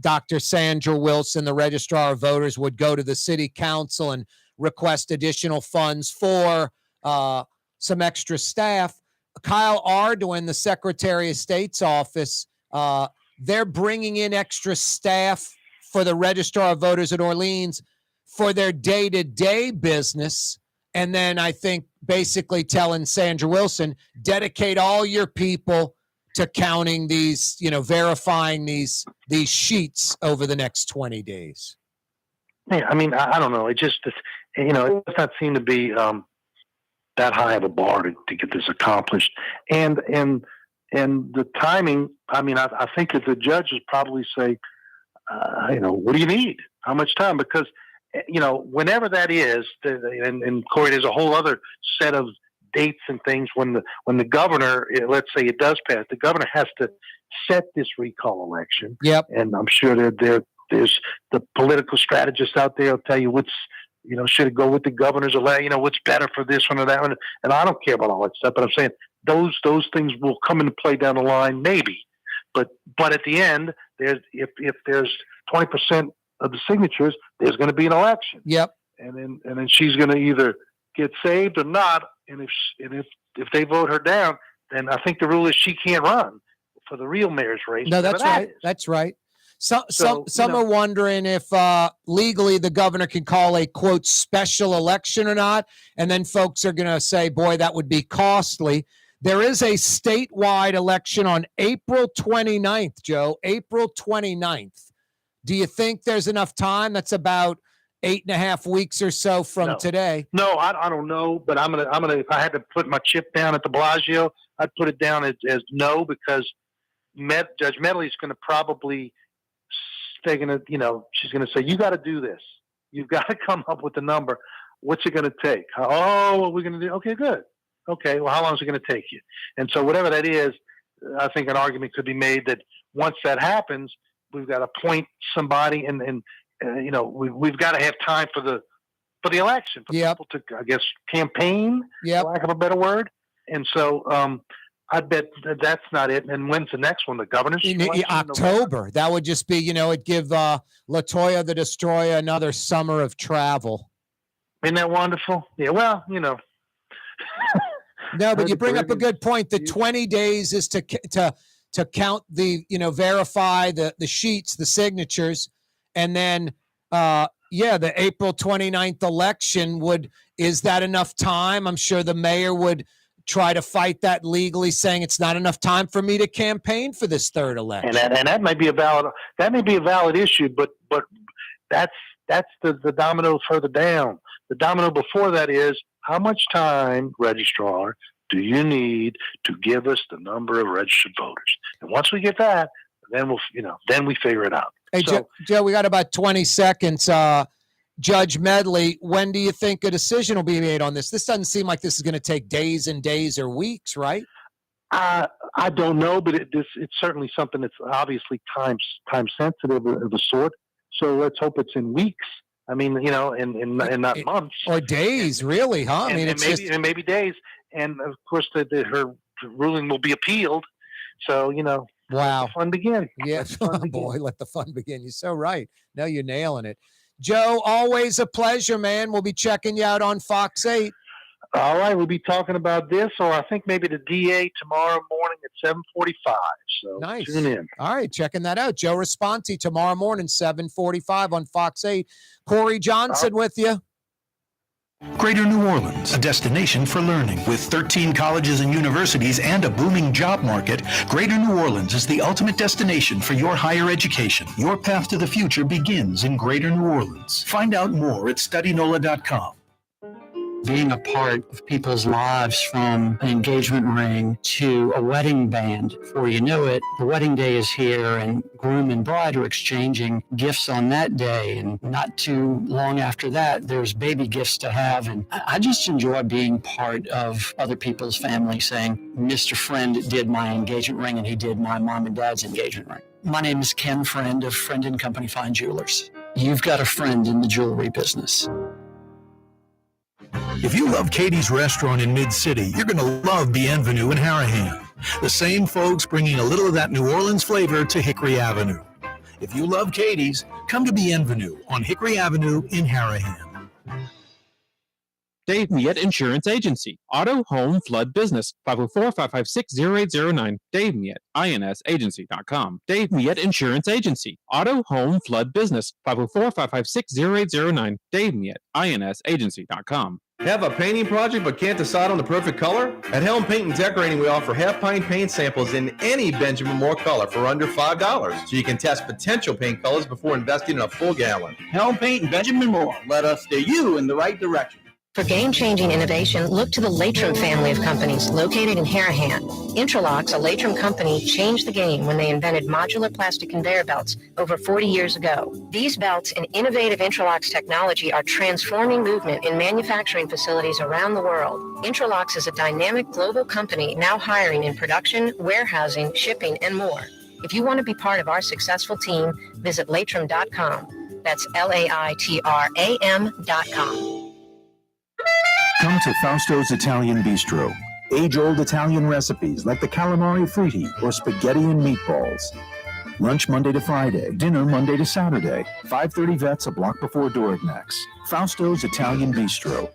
Dr. Sandra Wilson, the registrar of voters, would go to the city council and request additional funds for some extra staff. Kyle Ardoin, the Secretary of State's office, they're bringing in extra staff for the registrar of voters in Orleans for their day-to-day business. And then I think basically telling Sandra Wilson, dedicate all your people to counting these, verifying these sheets over the next 20 days. Yeah, I mean, I don't know. It just, it does not seem to be that high of a bar to get this accomplished. And the timing, I mean, I think that the judges probably say, what do you need? How much time? Because, whenever that is, and Corey, there's a whole other set of dates and things when the governor, let's say it does pass, the governor has to set this recall election. Yep. And I'm sure there's the political strategists out there will tell you what's, should it go with the governor's election, what's better for this one or that one. And I don't care about all that stuff, but I'm saying those things will come into play down the line, maybe. But at the end, if there's 20% of the signatures, there's going to be an election. Yep. And then she's going to either get saved or not. And if they vote her down, then I think the rule is she can't run for the real mayor's race. No, that's right. Is. That's right. Some you know, are wondering if legally the governor can call a, quote, special election or not. And then folks are going to say, boy, that would be costly. There is a statewide election on April 29th, Joe, April 29th. Do you think there's enough time? That's about 8.5 weeks or so from today. No, I don't know, but I'm gonna. If I had to put my chip down at the Bellagio, I'd put it down as no, because Judge Medley's going to probably she's going to say, you got to do this. You've got to come up with a number. What's it going to take? Oh, what are we going to do? Okay, good. Okay, well, how long is it going to take you? And so whatever that is, I think an argument could be made that once that happens, we've got to appoint somebody, and we've got to have time for the election for people to, I guess, campaign, for lack of a better word. And so I bet that's not it. And when's the next one? The governor's election? October. That would just be, it'd give LaToya the Destroyer another summer of travel. Isn't that wonderful? Yeah, well, No, but you bring up a good point. The 20 days is to count the, verify the sheets, the signatures, and then, the April 29th election is that enough time? I'm sure the mayor would try to fight that legally, saying it's not enough time for me to campaign for this third election. And that may be a valid issue, but that's the domino further down. The domino before that is, how much time, registrar, do you need to give us the number of registered voters? And once we get that, then we figure it out. Hey, Joe, we got about 20 seconds. Judge Medley, when do you think a decision will be made on this? This doesn't seem like this is going to take days and days or weeks, right? I don't know, but it's certainly something that's obviously time sensitive of the sort. So let's hope it's in weeks. I mean, and not months or days, really, huh? I mean, and maybe days. And of course, her ruling will be appealed. So wow, let the fun begin. Yeah, boy, let the fun begin. You're so right. No, you're nailing it, Joe. Always a pleasure, man. We'll be checking you out on Fox 8. All right, we'll be talking about this, or I think maybe the DA tomorrow morning at 7:45. So nice. Tune in. All right, checking that out. Joe Raspanti tomorrow morning, 7:45 on Fox 8. Corey Johnson with you. Greater New Orleans, a destination for learning. With 13 colleges and universities and a booming job market, Greater New Orleans is the ultimate destination for your higher education. Your path to the future begins in Greater New Orleans. Find out more at studynola.com. Being a part of people's lives, from an engagement ring to a wedding band. Before you know it, the wedding day is here, and groom and bride are exchanging gifts on that day. And not too long after that, there's baby gifts to have. And I just enjoy being part of other people's family, saying, Mr. Friend did my engagement ring, and he did my mom and dad's engagement ring. My name is Ken Friend of Friend & Company Fine Jewelers. You've got a friend in the jewelry business. If you love Katie's Restaurant in Mid-City, you're going to love Bienvenue in Harahan. The same folks bringing a little of that New Orleans flavor to Hickory Avenue. If you love Katie's, come to Bienvenue on Hickory Avenue in Harahan. Dave Miette Insurance Agency. Auto, home, flood, business. 504-556-0809. Dave Miette, INSagency.com. Dave Miette Insurance Agency. Auto, home, flood, business. 504-556-0809. Dave Miette, INSagency.com. Have a painting project but can't decide on the perfect color? At Helm Paint and Decorating, we offer half-pint paint samples in any Benjamin Moore color for under $5, so you can test potential paint colors before investing in a full gallon. Helm Paint and Benjamin Moore. Let us steer you in the right direction. For game-changing innovation, look to the Latrim family of companies located in Harahan. Interlocks, a Latrim company, changed the game when they invented modular plastic conveyor belts over 40 years ago. These belts and innovative Interlocks technology are transforming movement in manufacturing facilities around the world. Interlocks is a dynamic global company now hiring in production, warehousing, shipping, and more. If you want to be part of our successful team, visit Latrim.com. That's LAITRAM.com. Come to Fausto's Italian Bistro. Age-old Italian recipes like the calamari fritti or spaghetti and meatballs. Lunch Monday to Friday, dinner Monday to Saturday. 530 Vets, a block before Dorignax. Fausto's Italian Bistro.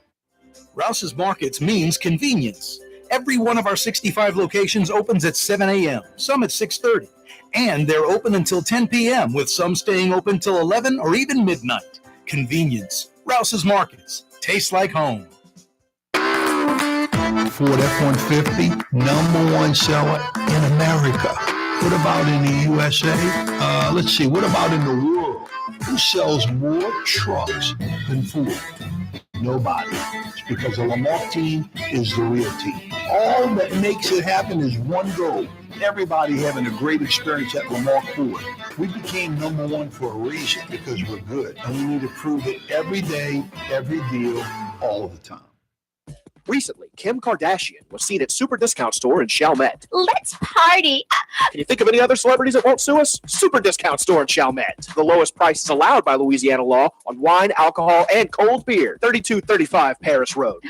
Rouse's Markets means convenience. Every one of our 65 locations opens at 7 a.m., some at 6:30. And they're open until 10 p.m., with some staying open till 11 or even midnight. Convenience. Rouse's Markets. Tastes like home. Ford F-150, number one seller in America. What about in the USA? Let's see, what about in the world? Who sells more trucks than Ford? Nobody. It's because the Lamarck team is the real team. All that makes it happen is one goal. Everybody having a great experience at Lamarck Ford. We became number one for a reason, because we're good. And we need to prove it every day, every deal, all of the time. Recently, Kim Kardashian was seen at Super Discount Store in Chalmette. Let's party. Can you think of any other celebrities that won't sue us? Super Discount Store in Chalmette. The lowest prices allowed by Louisiana law on wine, alcohol, and cold beer. 3235 Parish Road.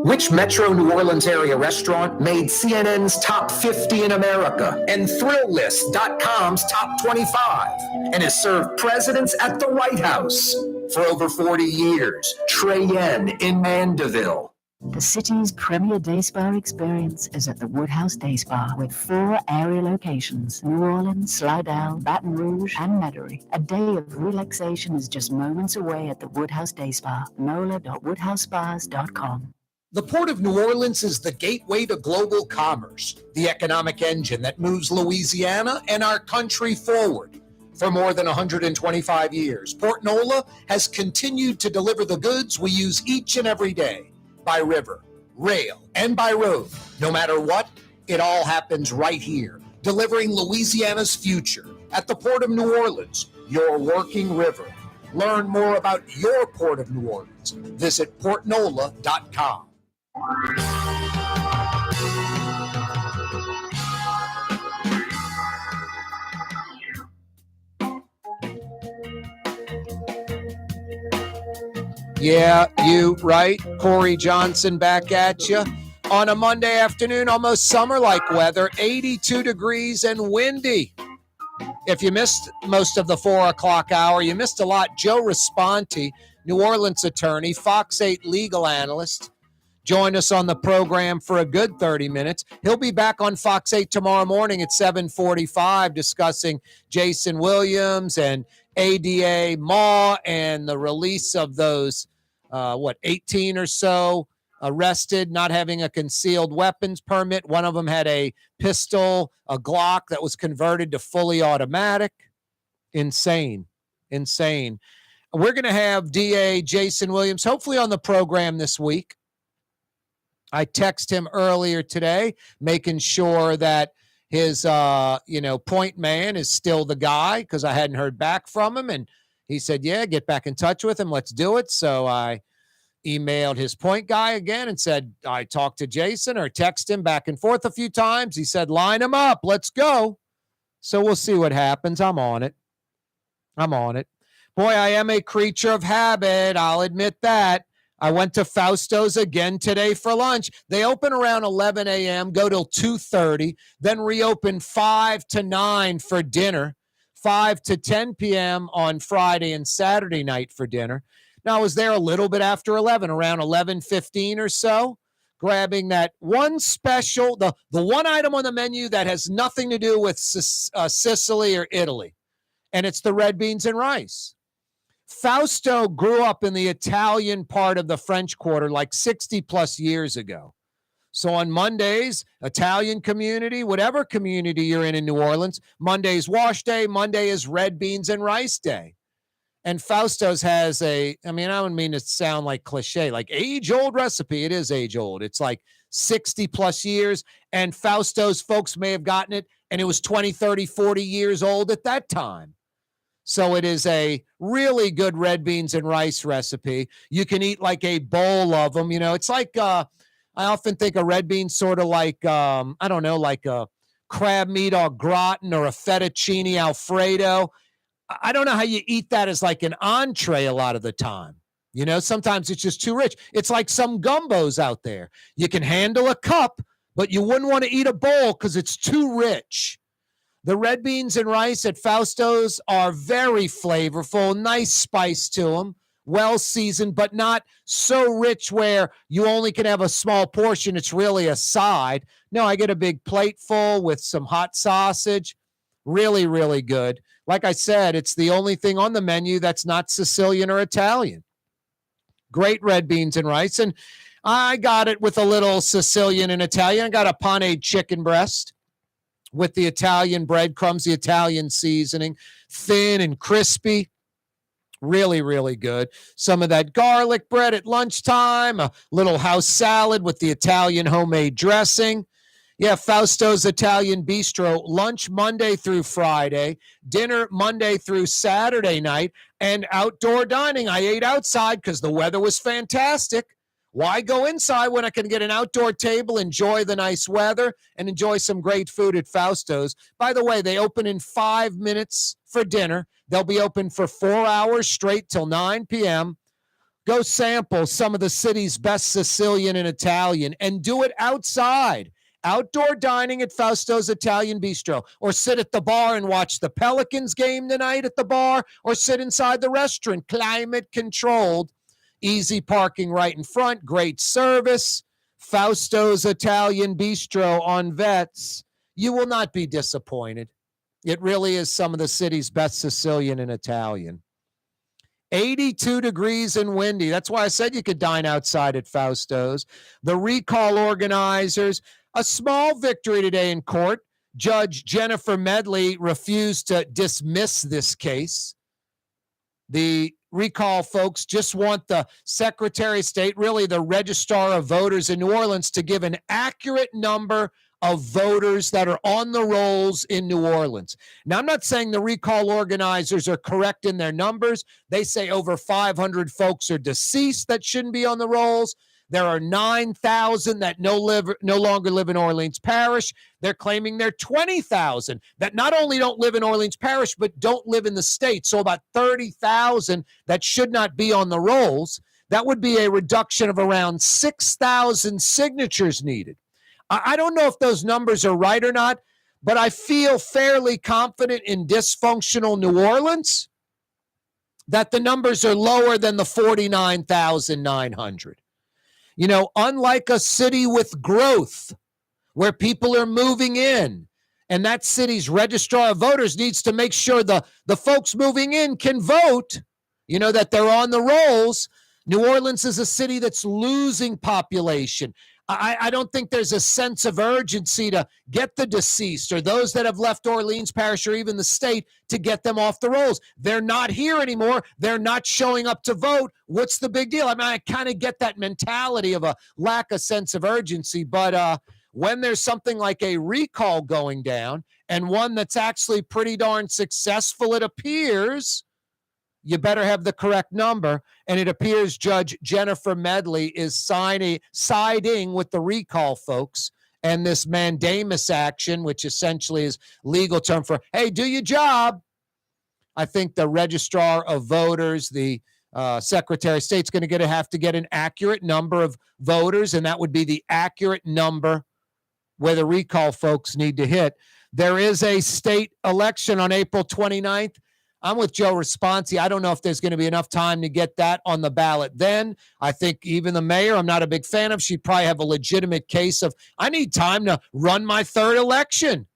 Which Metro New Orleans area restaurant made CNN's top 50 in America and ThrillList.com's top 25 and has served presidents at the White House for over 40 years? Trey Yen in Mandeville. The city's premier day spa experience is at the Woodhouse Day Spa with 4 area locations: New Orleans, Slidell, Baton Rouge, and Metairie. A day of relaxation is just moments away at the Woodhouse Day Spa. NOLA.woodhousespas.com. The Port of New Orleans is the gateway to global commerce, the economic engine that moves Louisiana and our country forward. For more than 125 years, Port Nola has continued to deliver the goods we use each and every day. By river, rail, and by road. No matter what, it all happens right here, delivering Louisiana's future at the Port of New Orleans, your working river. Learn more about your Port of New Orleans. Visit portnola.com. Yeah, you right. Corey Johnson back at you on a Monday afternoon, almost summer-like weather, 82 degrees and windy. If you missed most of the 4 o'clock hour, you missed a lot. Joe Raspanti, New Orleans attorney, Fox 8 legal analyst, joined us on the program for a good 30 minutes. He'll be back on Fox 8 tomorrow morning at 7:45 discussing Jason Williams and ADA Maw and the release of those 18 or so arrested, not having a concealed weapons permit. One of them had a pistol, a Glock that was converted to fully automatic. Insane. We're going to have DA Jason Williams hopefully on the program this week. I texted him earlier today, making sure that his, point man is still the guy, because I hadn't heard back from him. And he said, yeah, get back in touch with him. Let's do it. So I emailed his point guy again and said, I talked to Jason, or text him back and forth a few times. He said, line him up. Let's go. So we'll see what happens. I'm on it. Boy, I am a creature of habit. I'll admit that. I went to Fausto's again today for lunch. They open around 11 a.m., go till 2:30, then reopen 5 to 9 for dinner, 5 to 10 p.m. on Friday and Saturday night for dinner. Now, I was there a little bit after 11, around 11:15 or so, grabbing that one special, the one item on the menu that has nothing to do with Sicily or Italy, and it's the red beans and rice. Fausto grew up in the Italian part of the French Quarter like 60 plus years ago. So on Mondays, Italian community, whatever community you're in New Orleans, Monday's wash day, Monday is red beans and rice day. And Fausto's has I don't mean to sound like cliche, like age-old recipe. It is age-old. It's like 60 plus years. And Fausto's folks may have gotten it, and it was 20, 30, 40 years old at that time. So it is a really good red beans and rice recipe. You can eat like a bowl of them. It's like, I often think of red beans sort of like, like a crab meat au gratin or a fettuccine Alfredo. I don't know how you eat that as like an entree a lot of the time. Sometimes it's just too rich. It's like some gumbos out there. You can handle a cup, but you wouldn't want to eat a bowl because it's too rich. The red beans and rice at Fausto's are very flavorful, nice spice to them, well seasoned, but not so rich where you only can have a small portion. It's really a side. No, I get a big plate full with some hot sausage. Really, really good. Like I said, it's the only thing on the menu that's not Sicilian or Italian. Great red beans and rice. And I got it with a little Sicilian and Italian. I got a paneed chicken breast with the Italian breadcrumbs, the Italian seasoning, thin and crispy. Really, really good. Some of that garlic bread at lunchtime, a little house salad with the Italian homemade dressing. Yeah, Fausto's Italian Bistro, lunch Monday through Friday, dinner Monday through Saturday night, and outdoor dining. I ate outside because the weather was fantastic. Why go inside when I can get an outdoor table, enjoy the nice weather, and enjoy some great food at Fausto's? By the way, they open in 5 minutes for dinner. They'll be open for 4 hours straight till 9 p.m. Go sample some of the city's best Sicilian and Italian and do it outside. Outdoor dining at Fausto's Italian Bistro, or sit at the bar and watch the Pelicans game tonight at the bar, or sit inside the restaurant, climate controlled. Easy parking right in front, great service. Fausto's Italian Bistro on Vets. You will not be disappointed. It really is some of the city's best Sicilian and Italian. 82 degrees and windy. That's why I said you could dine outside at Fausto's. The recall organizers, a small victory today in court. Judge Jennifer Medley refused to dismiss this case. The recall folks just want the Secretary of State, really the Registrar of Voters in New Orleans, to give an accurate number of voters that are on the rolls in New Orleans. Now, I'm not saying the recall organizers are correct in their numbers. They say over 500 folks are deceased that shouldn't be on the rolls. There are 9,000 that no longer live in Orleans Parish. They're claiming there are 20,000 that not only don't live in Orleans Parish, but don't live in the state. So about 30,000 that should not be on the rolls. That would be a reduction of around 6,000 signatures needed. I don't know if those numbers are right or not, but I feel fairly confident in dysfunctional New Orleans that the numbers are lower than the 49,900. You know, unlike a city with growth where people are moving in, and that city's registrar of voters needs to make sure the folks moving in can vote, you know, that they're on the rolls. New Orleans is a city that's losing population. I don't think there's a sense of urgency to get the deceased or those that have left Orleans Parish or even the state to get them off the rolls. They're not here anymore. They're not showing up to vote. What's the big deal? I mean, I kind of get that mentality of a lack of sense of urgency, but when there's something like a recall going down and one that's actually pretty darn successful, it appears, you better have the correct number. And it appears Judge Jennifer Medley is siding with the recall folks and this Mandamus Action, which essentially is legal term for, hey, do your job. I think the Registrar of Voters, the Secretary of State's going to have to get an accurate number of voters, and that would be the accurate number where the recall folks need to hit. There is a state election on April 29th. I'm with Joe Raspanti. I don't know if there's going to be enough time to get that on the ballot then. I think even the mayor, I'm not a big fan of. She'd probably have a legitimate case of, I need time to run my third election,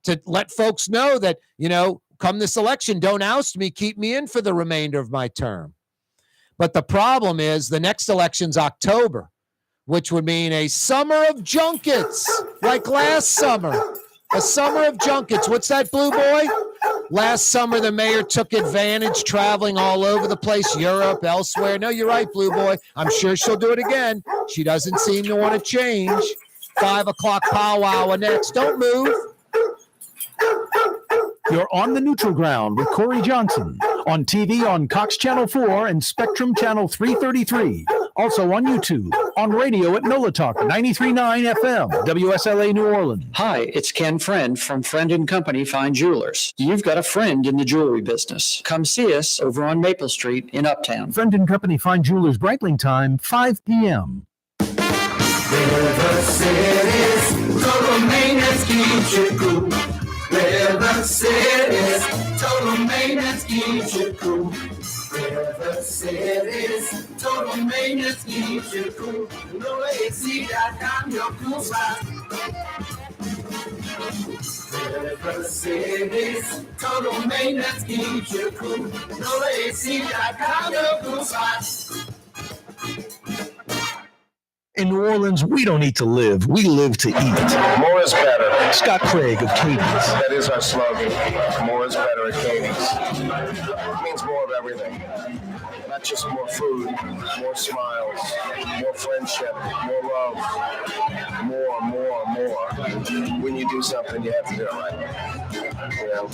to let folks know that, you know, come this election, don't oust me, keep me in for the remainder of my term. But the problem is the next election's October, which would mean a summer of junkets like last summer. A summer of junkets. What's that, Blue Boy? Last summer, the mayor took advantage, traveling all over the place, Europe, elsewhere. No, you're right, Blue Boy. I'm sure she'll do it again. She doesn't seem to want to change. 5 o'clock powwow next. Don't move. You're on the neutral ground with Corey Johnson. On TV on Cox Channel 4 and Spectrum Channel 333. Also on YouTube. On radio at NOLA Talk 93.9 FM, WSLA New Orleans. Hi, it's Ken Friend from Friend & Company Fine Jewelers. You've got a friend in the jewelry business. Come see us over on Maple Street in Uptown. Friend & Company Fine Jewelers, Breitling time, 5 p.m. River City's total maintenance keeps you cool. River City's total maintenance keeps you cool. River City's total maintenance keeps you cool. NoAC.com, your cool spot. River City's total maintenance keeps you cool. NoAC.com, your cool spot. In New Orleans, we don't eat to live. We live to eat. More is better. Scott Craig of Katie's. That is our slogan. More is better at Katie's. It means more of everything. Not just more food, more smiles, more friendship, more love. More. When you do something, you have to do it right. You know,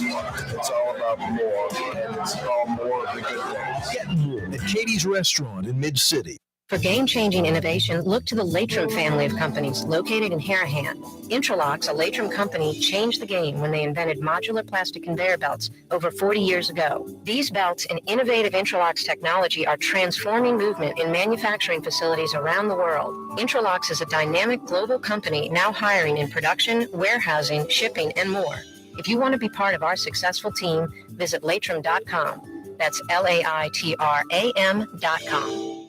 it's all about more, and it's all more of the good things. Get more at Katie's Restaurant in Mid-City. For game-changing innovation, look to the Latrim family of companies located in Harahan. Intralox, a Latrim company, changed the game when they invented modular plastic conveyor belts over 40 years ago. These belts and innovative Intralox technology are transforming movement in manufacturing facilities around the world. Intralox is a dynamic global company now hiring in production, warehousing, shipping, and more. If you want to be part of our successful team, visit Latrim.com. That's LAITRAM.com.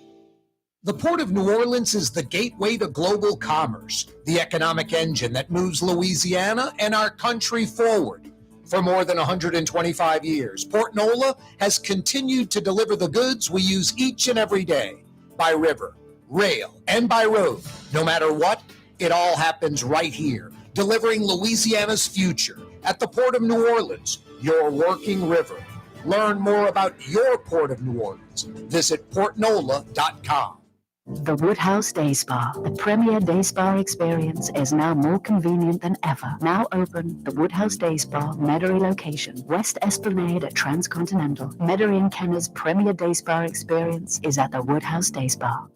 The Port of New Orleans is the gateway to global commerce, the economic engine that moves Louisiana and our country forward. For more than 125 years, Port Nola has continued to deliver the goods we use each and every day, by river, rail, and by road. No matter what, it all happens right here, delivering Louisiana's future at the Port of New Orleans, your working river. Learn more about your Port of New Orleans. Visit portnola.com. The Woodhouse Day Spa, the premier day spa experience, is now more convenient than ever. Now open, the Woodhouse Day Spa, Metairie location, West Esplanade at Transcontinental. Metairie and Kenner's premier day spa experience is at the Woodhouse Day Spa.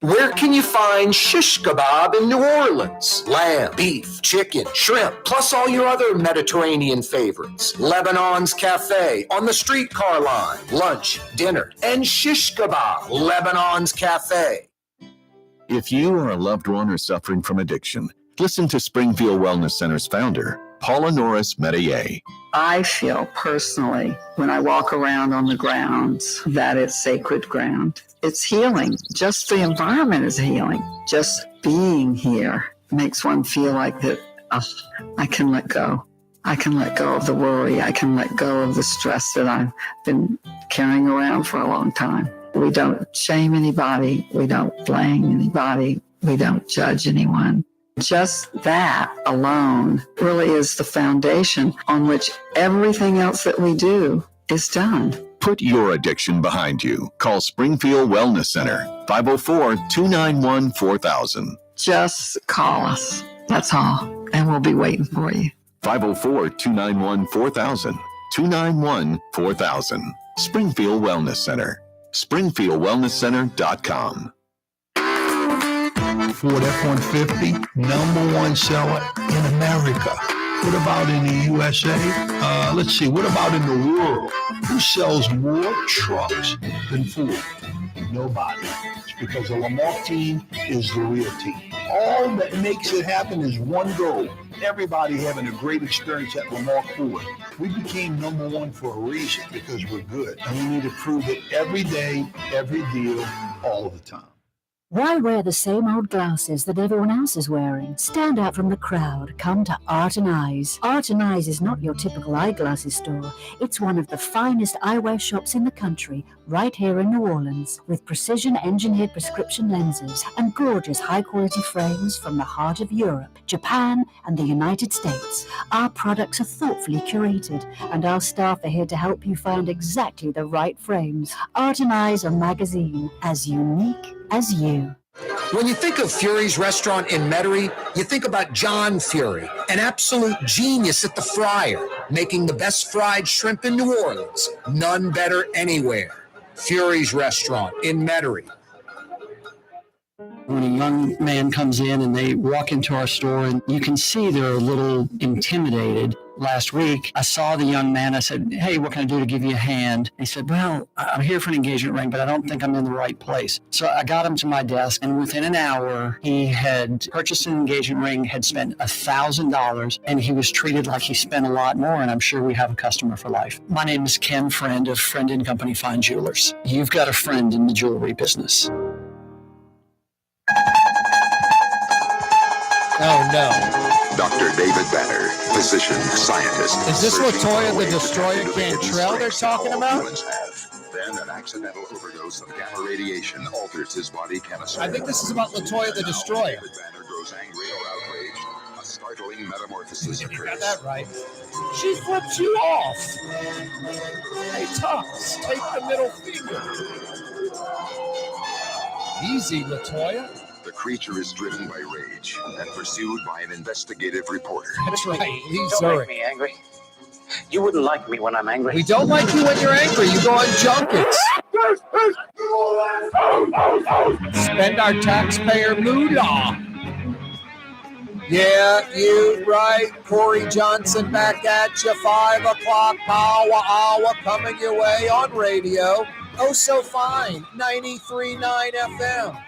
Where can you find shish kebab in New Orleans? Lamb, beef, chicken, shrimp, plus all your other Mediterranean favorites. Lebanon's Cafe on the streetcar line. Lunch, dinner, and shish kebab. Lebanon's Cafe. If you or a loved one are suffering from addiction, listen to Springfield Wellness Center's founder, Paula Norris Metayer. I feel personally, when I walk around on the grounds, that it's sacred ground. It's healing. Just the environment is healing. Just being here makes one feel like that, I can let go. I can let go of the worry. I can let go of the stress that I've been carrying around for a long time. We don't shame anybody. We don't blame anybody. We don't judge anyone. Just that alone really is the foundation on which everything else that we do is done. Put your addiction behind you. Call Springfield Wellness Center, 504-291-4000. Just call us. That's all. And we'll be waiting for you. 504-291-4000. 291-4000. Springfield Wellness Center. SpringfieldWellnessCenter.com. Ford F-150, #1 seller in America. What about in the USA? Let's see, what about in the world? Who sells more trucks than Ford? Nobody. It's because the Lamarck team is the real team. All that makes it happen is one goal. Everybody having a great experience at Lamarck Ford. We became #1 for a reason, because we're good. And we need to prove it every day, every deal, all the time. Why wear the same old glasses that everyone else is wearing? Stand out from the crowd. Come to Art and Eyes. Art and Eyes is not your typical eyeglasses store. It's one of the finest eyewear shops in the country, right here in New Orleans, with precision-engineered prescription lenses and gorgeous high-quality frames from the heart of Europe, Japan, and the United States. Our products are thoughtfully curated, and our staff are here to help you find exactly the right frames. Art and Eyes, a magazine as unique as you. When you think of Fury's restaurant in Metairie, you think about John Fury, an absolute genius at the fryer, making the best fried shrimp in New Orleans. None better anywhere. Fury's restaurant in Metairie. When a young man comes in and they walk into our store, and you can see they're a little intimidated, last week, I saw the young man. I said, hey, what can I do to give you a hand? He said, well, I'm here for an engagement ring, but I don't think I'm in the right place. So I got him to my desk, and within an hour, he had purchased an engagement ring, had spent $1,000, and he was treated like he spent a lot more, and I'm sure we have a customer for life. My name is Ken Friend of Friend & Company Fine Jewelers. You've got a friend in the jewelry business. Oh, no. Dr. David Banner, physician, scientist. Is this Latoya the Destroyer Cantrell they're talking about? Then an accidental overdose of gamma radiation alters his body chemistry. I think this is about Latoya the Destroyer. David Banner grows angry or outraged. A startling metamorphosis occurs. You got that right. She flips you off. Hey, Tux, take the middle finger. Easy, Latoya. The creature is driven by rage and pursued by an investigative reporter. That's right. Don't make me angry. You wouldn't like me when I'm angry. We don't like you when you're angry. You go on junkets. Spend our taxpayer moolah. Yeah, you right. Corey Johnson back at you. 5 o'clock, hour, coming your way on radio. Oh, so fine. 93.9 FM.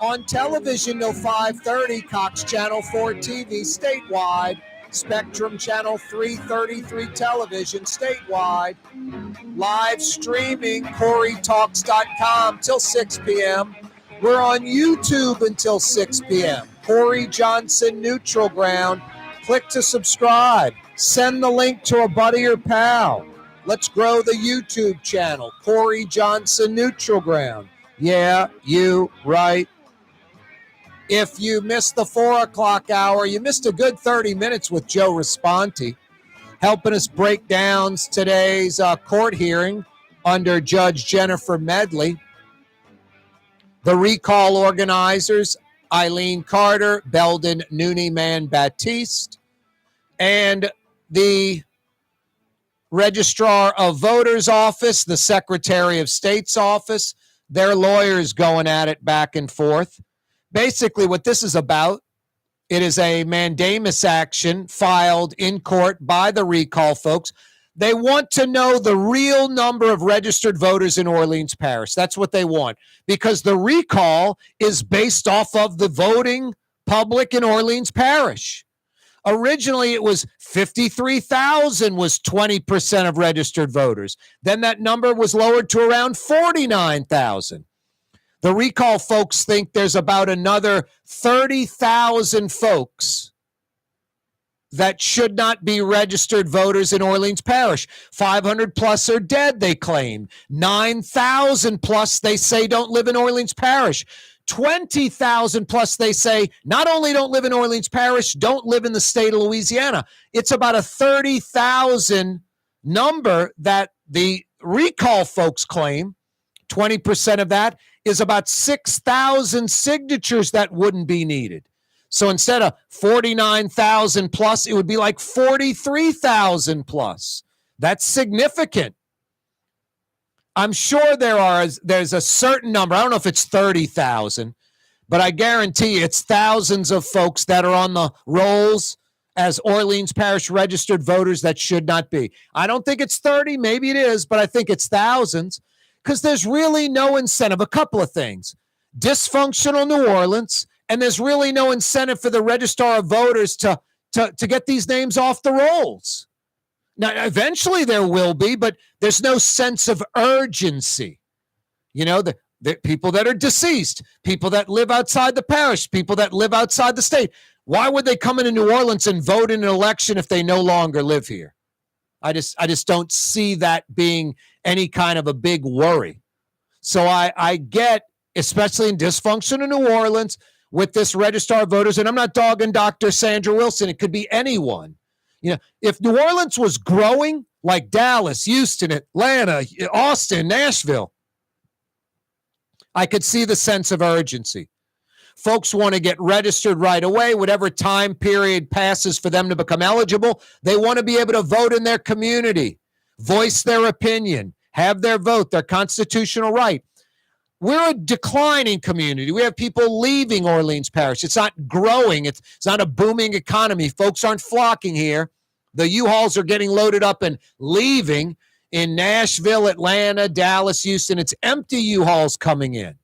On television till 5:30, Cox Channel 4 TV statewide, Spectrum Channel 333 television statewide, live streaming, KareTalks.com till 6 p.m. We're on YouTube until 6 p.m. Corey Johnson Neutral Ground. Click to subscribe. Send the link to a buddy or pal. Let's grow the YouTube channel, Corey Johnson Neutral Ground. Yeah, you right. If you missed the 4 o'clock hour, you missed a good 30 minutes with Joe Raspanti, helping us break down today's court hearing under Judge Jennifer Medley. The recall organizers, Eileen Carter, Belden Nooneyman Baptiste, and the Registrar of Voters Office, the Secretary of State's office, their lawyers going at it back and forth. Basically, what this is about, it is a Mandamus action filed in court by the recall folks. They want to know the real number of registered voters in Orleans Parish. That's what they want, because the recall is based off of the voting public in Orleans Parish. Originally, it was 53,000 was 20% of registered voters. Then that number was lowered to around 49,000. The recall folks think there's about another 30,000 folks that should not be registered voters in Orleans Parish. 500 plus are dead, they claim. 9,000 plus, they say, don't live in Orleans Parish. 20,000 plus, they say, not only don't live in Orleans Parish, don't live in the state of Louisiana. It's about a 30,000 number that the recall folks claim. 20% of that is about 6,000 signatures that wouldn't be needed. So instead of 49,000 plus, it would be like 43,000 plus. That's significant. I'm sure there's a certain number. I don't know if it's 30,000, but I guarantee it's thousands of folks that are on the rolls as Orleans Parish registered voters that should not be. I don't think it's 30. Maybe it is, but I think it's thousands. Because there's really no incentive. A couple of things. Dysfunctional New Orleans, and there's really no incentive for the Registrar of Voters to get these names off the rolls. Now, eventually there will be, but there's no sense of urgency. You know, the people that are deceased, people that live outside the parish, people that live outside the state. Why would they come into New Orleans and vote in an election if they no longer live here? I just don't see that being any kind of a big worry. So I get, especially in dysfunctional New Orleans, with this Registrar of Voters, and I'm not dogging Dr. Sandra Wilson. It could be anyone. You know, if New Orleans was growing like Dallas, Houston, Atlanta, Austin, Nashville, I could see the sense of urgency. Folks want to get registered right away. Whatever time period passes for them to become eligible, they want to be able to vote in their community, voice their opinion, have their vote, their constitutional right. We're a declining community. We have people leaving Orleans Parish. It's not growing. It's not a booming economy. Folks aren't flocking here. The U-Hauls are getting loaded up and leaving in Nashville, Atlanta, Dallas, Houston. It's empty U-Hauls coming in.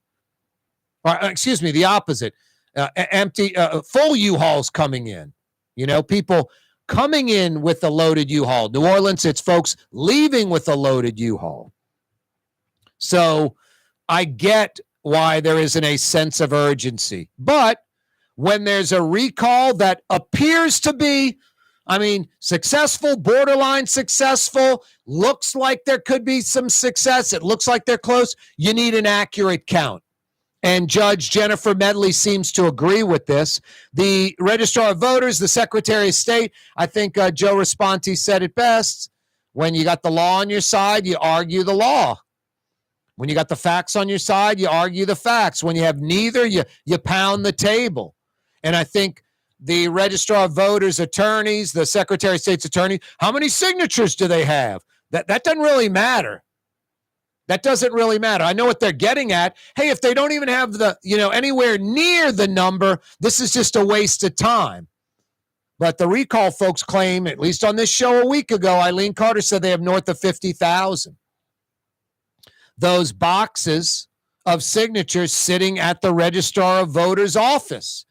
Or, excuse me, the opposite. Full U-Hauls coming in. People coming in with a loaded U-Haul. New Orleans, it's folks leaving with a loaded U-Haul. So I get why there isn't a sense of urgency. But when there's a recall that appears to be, successful, borderline successful, looks like there could be some success, it looks like they're close, you need an accurate count. And Judge Jennifer Medley seems to agree with this. The Registrar of Voters, the Secretary of State, I think Joe Raspanti said it best. When you got the law on your side, you argue the law. When you got the facts on your side, you argue the facts. When you have neither, you pound the table. And I think the Registrar of Voters attorneys, the Secretary of State's attorney, how many signatures do they have? That doesn't really matter. That doesn't really matter. I know what they're getting at. Hey, if they don't even have anywhere near the number, this is just a waste of time. But the recall folks claim, at least on this show a week ago, Eileen Carter said they have north of 50,000. Those boxes of signatures sitting at the Registrar of Voters office.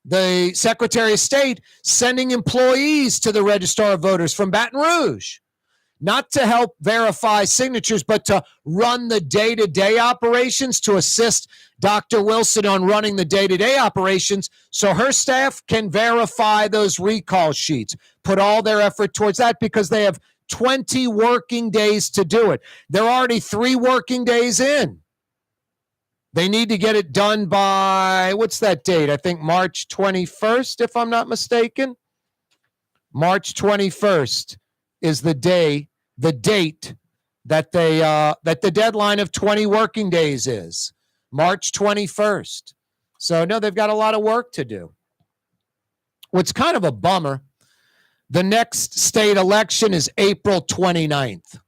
The Secretary of State sending employees to the Registrar of Voters from Baton Rouge, not to help verify signatures, but to run the day-to-day operations, to assist Dr. Wilson on running the day-to-day operations so her staff can verify those recall sheets, put all their effort towards that because they have 20 working days to do it. They're already 3 working days in. They need to get it done by, what's that date? I think March 21st, if I'm not mistaken. March 21st is the date that the deadline of 20 working days is. March 21st. So, no, they've got a lot of work to do. What's kind of a bummer, the next state election is April 29th.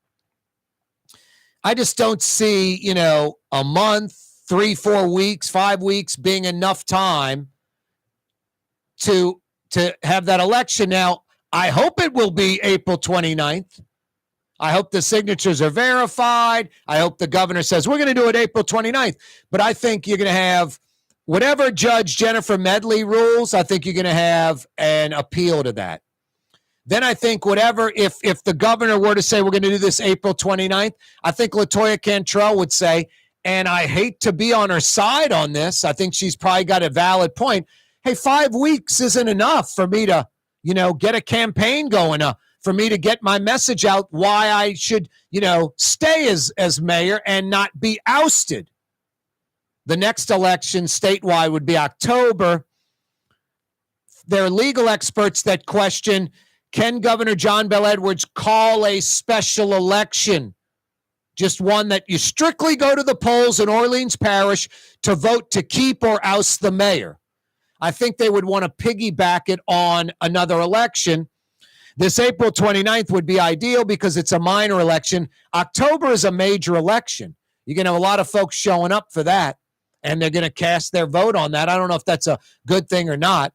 I just don't see, a month, 3, 4 weeks, 5 weeks being enough time to have that election. Now, I hope it will be April 29th. I hope the signatures are verified. I hope the governor says, we're going to do it April 29th. But I think you're going to have whatever Judge Jennifer Medley rules, I think you're going to have an appeal to that. Then I think if the governor were to say we're going to do this April 29th, I think LaToya Cantrell would say, and I hate to be on her side on this, I think she's probably got a valid point. Hey, 5 weeks isn't enough for me to, get a campaign going, for me to get my message out why I should, stay as mayor and not be ousted. The next election statewide would be October. There are legal experts that question, can Governor John Bel Edwards call a special election? Just one that you strictly go to the polls in Orleans Parish to vote to keep or oust the mayor. I think they would want to piggyback it on another election. This April 29th would be ideal because it's a minor election. October is a major election. You're going to have a lot of folks showing up for that, and they're going to cast their vote on that. I don't know if that's a good thing or not.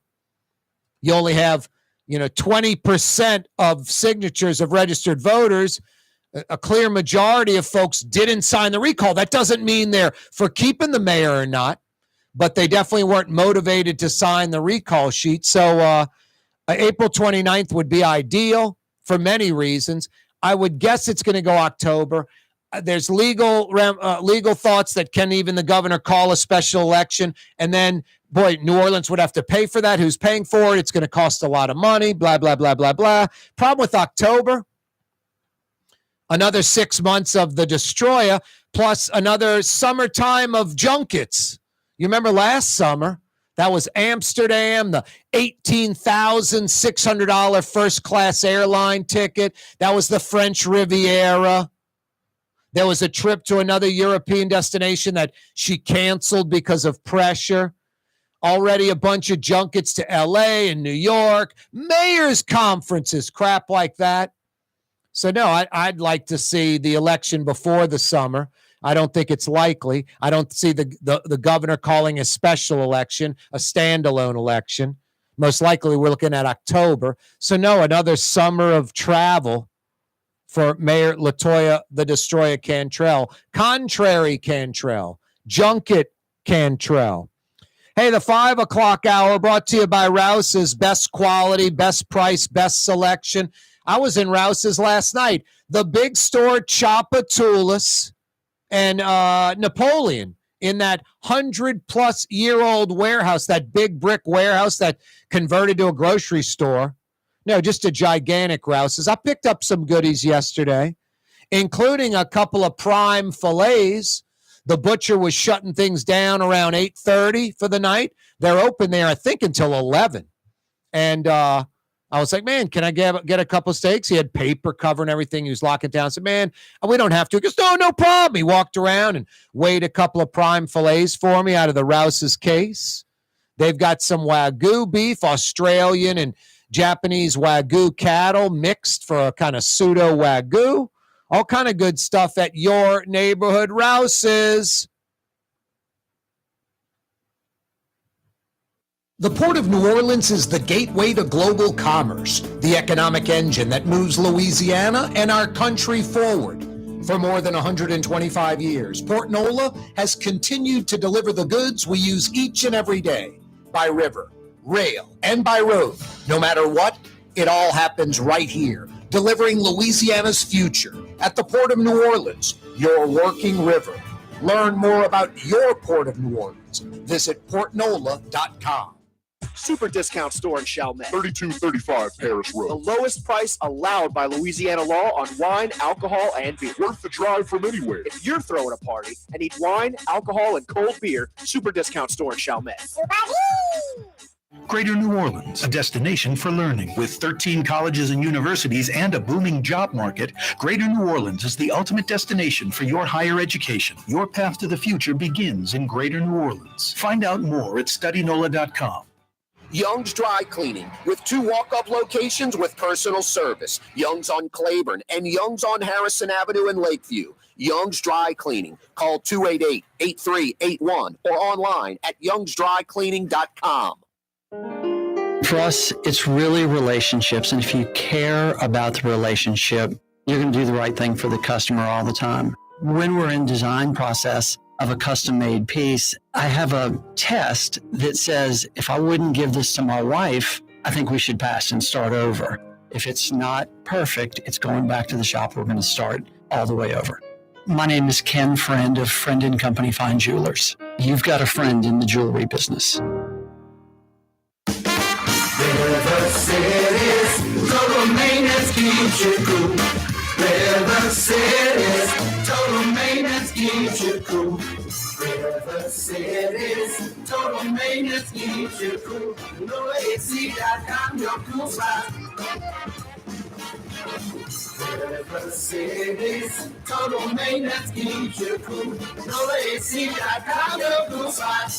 You only have, 20% of signatures of registered voters. A clear majority of folks didn't sign the recall. That doesn't mean they're for keeping the mayor or not, but they definitely weren't motivated to sign the recall sheet. So April 29th would be ideal for many reasons. I would guess it's going to go October. There's legal thoughts that can even the governor call a special election, and then, boy, New Orleans would have to pay for that. Who's paying for it? It's going to cost a lot of money, blah, blah, blah, blah, blah. Problem with October, another 6 months of the destroyer, plus another summertime of junkets. You remember last summer, that was Amsterdam, the $18,600 first-class airline ticket. That was the French Riviera. There was a trip to another European destination that she canceled because of pressure. Already a bunch of junkets to L.A. and New York, mayor's conferences, crap like that. So, no, I'd like to see the election before the summer. I don't think it's likely. I don't see the governor calling a special election, a standalone election. Most likely we're looking at October. So no, another summer of travel for Mayor LaToya the Destroyer Cantrell. Contrary Cantrell. Junket Cantrell. Hey, the 5 o'clock hour brought to you by Rouse's. Best quality, best price, best selection. I was in Rouse's last night. The big store, Tchoupitoulas and Napoleon, in that 100-plus-year-old warehouse, that big brick warehouse that converted to a grocery store. No, just a gigantic Rouse's. I picked up some goodies yesterday, including a couple of prime fillets. The butcher was shutting things down around 8:30 for the night. They're open there, I think, until 11. And I was like, man, can I get a couple steaks? He had paper covering everything. He was locking down. I said, man, we don't have to. He goes, no problem. He walked around and weighed a couple of prime fillets for me out of the Rouse's case. They've got some Wagyu beef, Australian and Japanese Wagyu cattle mixed for a kind of pseudo Wagyu. All kind of good stuff at your neighborhood Rouse's. The Port of New Orleans is the gateway to global commerce, the economic engine that moves Louisiana and our country forward. For more than 125 years, Port Nola has continued to deliver the goods we use each and every day, by river, rail, and by road. No matter what, it all happens right here, delivering Louisiana's future at the Port of New Orleans, your working river. Learn more about your Port of New Orleans. Visit portnola.com. Super discount store in Chalmette. 3235 Parish Road. The lowest price allowed by Louisiana law on wine, alcohol, and beer. Worth the drive from anywhere. If you're throwing a party and need wine, alcohol, and cold beer, super discount store in Chalmette. Greater New Orleans, a destination for learning. With 13 colleges and universities and a booming job market, Greater New Orleans is the ultimate destination for your higher education. Your path to the future begins in Greater New Orleans. Find out more at studynola.com. Young's Dry Cleaning, with 2 walk-up locations with personal service. Young's on Claiborne and Young's on Harrison Avenue in Lakeview. Young's Dry Cleaning. Call 288-8381 or online at youngsdrycleaning.com. For us, it's really relationships. And if you care about the relationship, you're going to do the right thing for the customer all the time. When we're in design process of a custom-made piece, I have a test that says, if I wouldn't give this to my wife, I think we should pass and start over. If it's not perfect, it's going back to the shop. We're going to start all the way over. My name is Ken Friend of Friend & Company Fine Jewelers. You've got a friend in the jewelry business. River City's total maintenance keeps you cool. River City's total maintenance keeps you cool. River City's total maintenance keeps you cool. NoAC.com, your cool spot. River City's total maintenance keeps you cool. NoAC.com, your cool spot.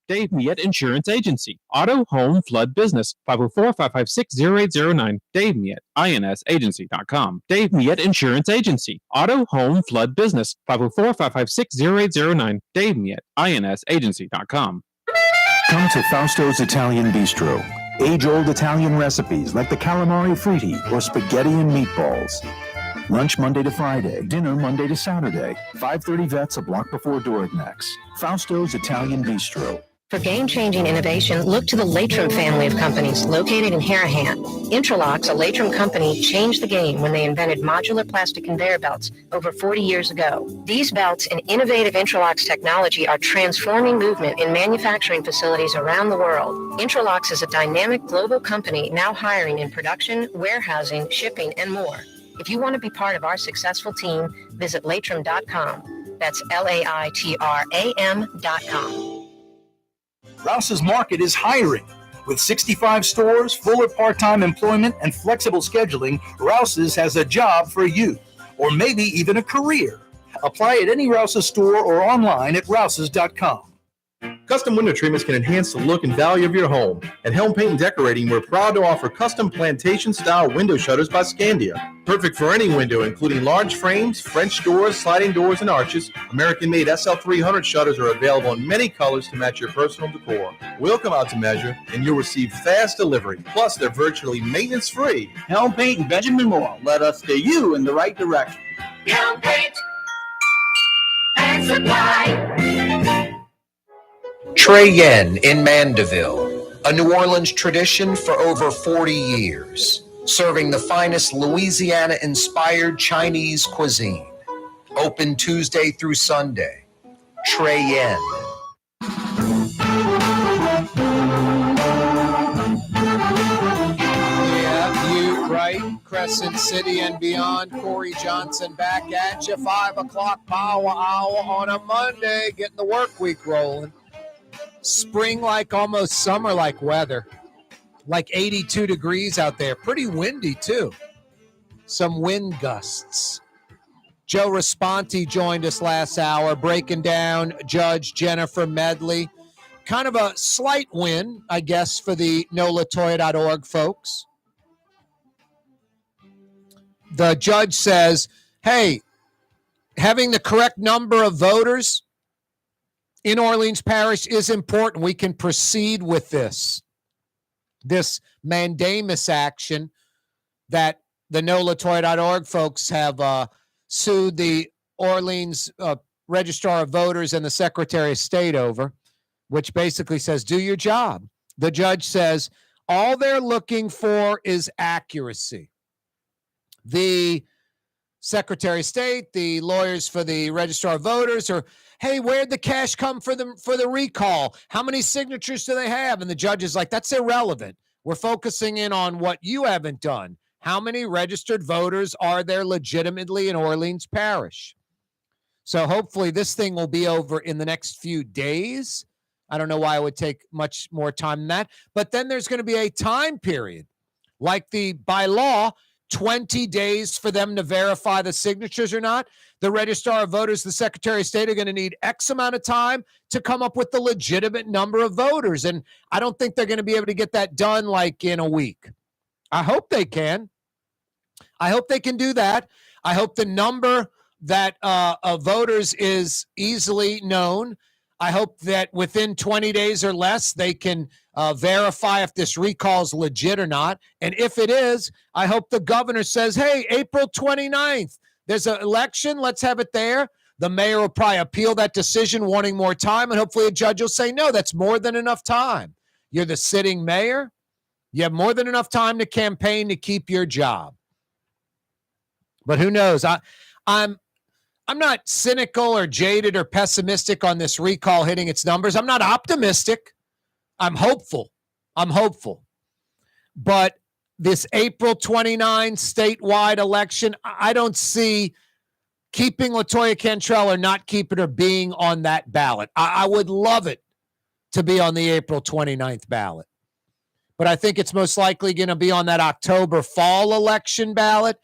Dave Miette Insurance Agency. Auto, home, flood, business. 504-556-0809. Dave Miette, INSagency.com. Dave Miette Insurance Agency. Auto, home, flood, business. 504-556-0809. Dave Miette, INSagency.com. Come to Fausto's Italian Bistro. Age-old Italian recipes like the calamari fritti or spaghetti and meatballs. Lunch Monday to Friday, dinner Monday to Saturday. 530 Vets, a block before Dorignax. Fausto's Italian Bistro. For game-changing innovation, look to the Latrim family of companies located in Harahan. Interlocks, a Latrim company, changed the game when they invented modular plastic conveyor belts over 40 years ago. These belts and innovative Interlocks technology are transforming movement in manufacturing facilities around the world. Interlocks is a dynamic global company now hiring in production, warehousing, shipping, and more. If you want to be part of our successful team, visit Latrim.com. That's LAITRAM.com. Rouse's Market is hiring. With 65 stores, full or part-time employment, and flexible scheduling, Rouse's has a job for you, or maybe even a career. Apply at any Rouse's store or online at rouses.com. Custom window treatments can enhance the look and value of your home. At Helm Paint and Decorating, we're proud to offer custom plantation-style window shutters by Scandia. Perfect for any window, including large frames, French doors, sliding doors, and arches. American-made SL300 shutters are available in many colors to match your personal decor. We'll come out to measure, and you'll receive fast delivery. Plus, they're virtually maintenance-free. Helm Paint and Benjamin Moore. Let us steer you in the right direction. Helm Paint and Supply. Trey Yen in Mandeville, a New Orleans tradition for over 40 years, serving the finest Louisiana-inspired Chinese cuisine. Open Tuesday through Sunday. Trey Yen. Yeah, you right. Crescent City and beyond. Corey Johnson back at you. 5 o'clock power hour on a Monday. Getting the work week rolling. Spring-like, almost summer-like weather. Like 82 degrees out there. Pretty windy, too. Some wind gusts. Joe Raspanti joined us last hour, breaking down Judge Jennifer Medley. Kind of a slight win, I guess, for the NOLATOya.org folks. The judge says, hey, having the correct number of voters in Orleans Parish is important. We can proceed with this Mandamus Action that the NOLATOya.org folks have sued the Orleans Registrar of Voters and the Secretary of State over, which basically says, do your job. The judge says, all they're looking for is accuracy. The Secretary of State, the lawyers for the Registrar of Voters are, hey, where'd the cash come for the recall? How many signatures do they have? And the judge is like, that's irrelevant. We're focusing in on what you haven't done. How many registered voters are there legitimately in Orleans Parish? So hopefully this thing will be over in the next few days. I don't know why it would take much more time than that. But then there's going to be a time period, like by law, 20 days for them to verify the signatures or not. The Registrar of Voters, the Secretary of State are going to need X amount of time to come up with the legitimate number of voters. And I don't think they're going to be able to get that done like in a week. I hope they can. I hope they can do that. I hope the number that of voters is easily known. I hope that within 20 days or less, they can verify if this recall is legit or not. And if it is, I hope the governor says, hey, April 29th, there's an election. Let's have it there. The mayor will probably appeal that decision, wanting more time. And hopefully a judge will say, no, that's more than enough time. You're the sitting mayor. You have more than enough time to campaign to keep your job. But who knows? I'm not cynical or jaded or pessimistic on this recall hitting its numbers. I'm not optimistic. I'm hopeful. But this April 29 statewide election, I don't see keeping LaToya Cantrell or not keeping her being on that ballot. I would love it to be on the April 29th ballot. But I think it's most likely going to be on that October fall election ballot.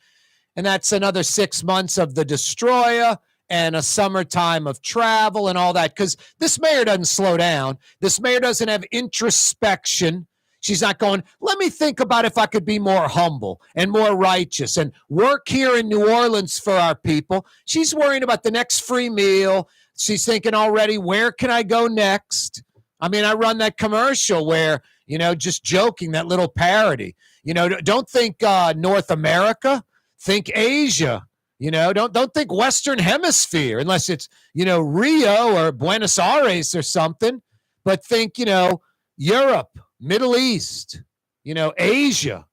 And that's another 6 months of the destroyer and a summertime of travel and all that. Because this mayor doesn't slow down. This mayor doesn't have introspection. She's not going, let me think about if I could be more humble and more righteous and work here in New Orleans for our people. She's worrying about the next free meal. She's thinking already, where can I go next? I mean, I run that commercial where, just joking, that little parody. Don't think North America. Think Asia. Don't think Western Hemisphere unless it's, Rio or Buenos Aires or something. But think, Europe, Middle East, Asia.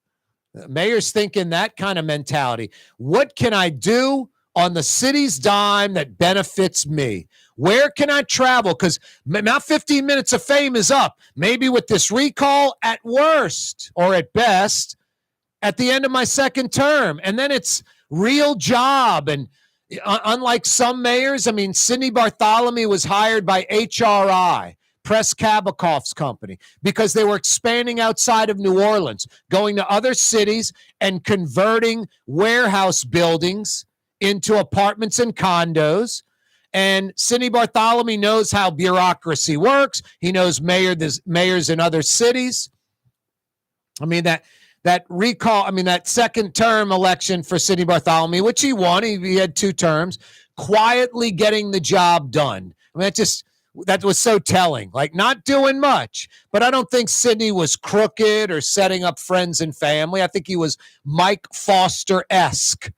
The mayor's thinking that kind of mentality. What can I do on the city's dime that benefits me? Where can I travel? Because now 15 minutes of fame is up. Maybe with this recall at worst or at best at the end of my second term. And then it's real job. And unlike some mayors, Sidney Bartholomew was hired by HRI, Press Kabakoff's company, because they were expanding outside of New Orleans, going to other cities and converting warehouse buildings into apartments and condos. And Sidney Bartholomew knows how bureaucracy works. He knows mayors in other cities. I mean, that second term election for Sidney Bartholomew, which he won, he had 2 terms, quietly getting the job done. I mean, that was so telling, like not doing much. But I don't think Sidney was crooked or setting up friends and family. I think he was Mike Foster-esque,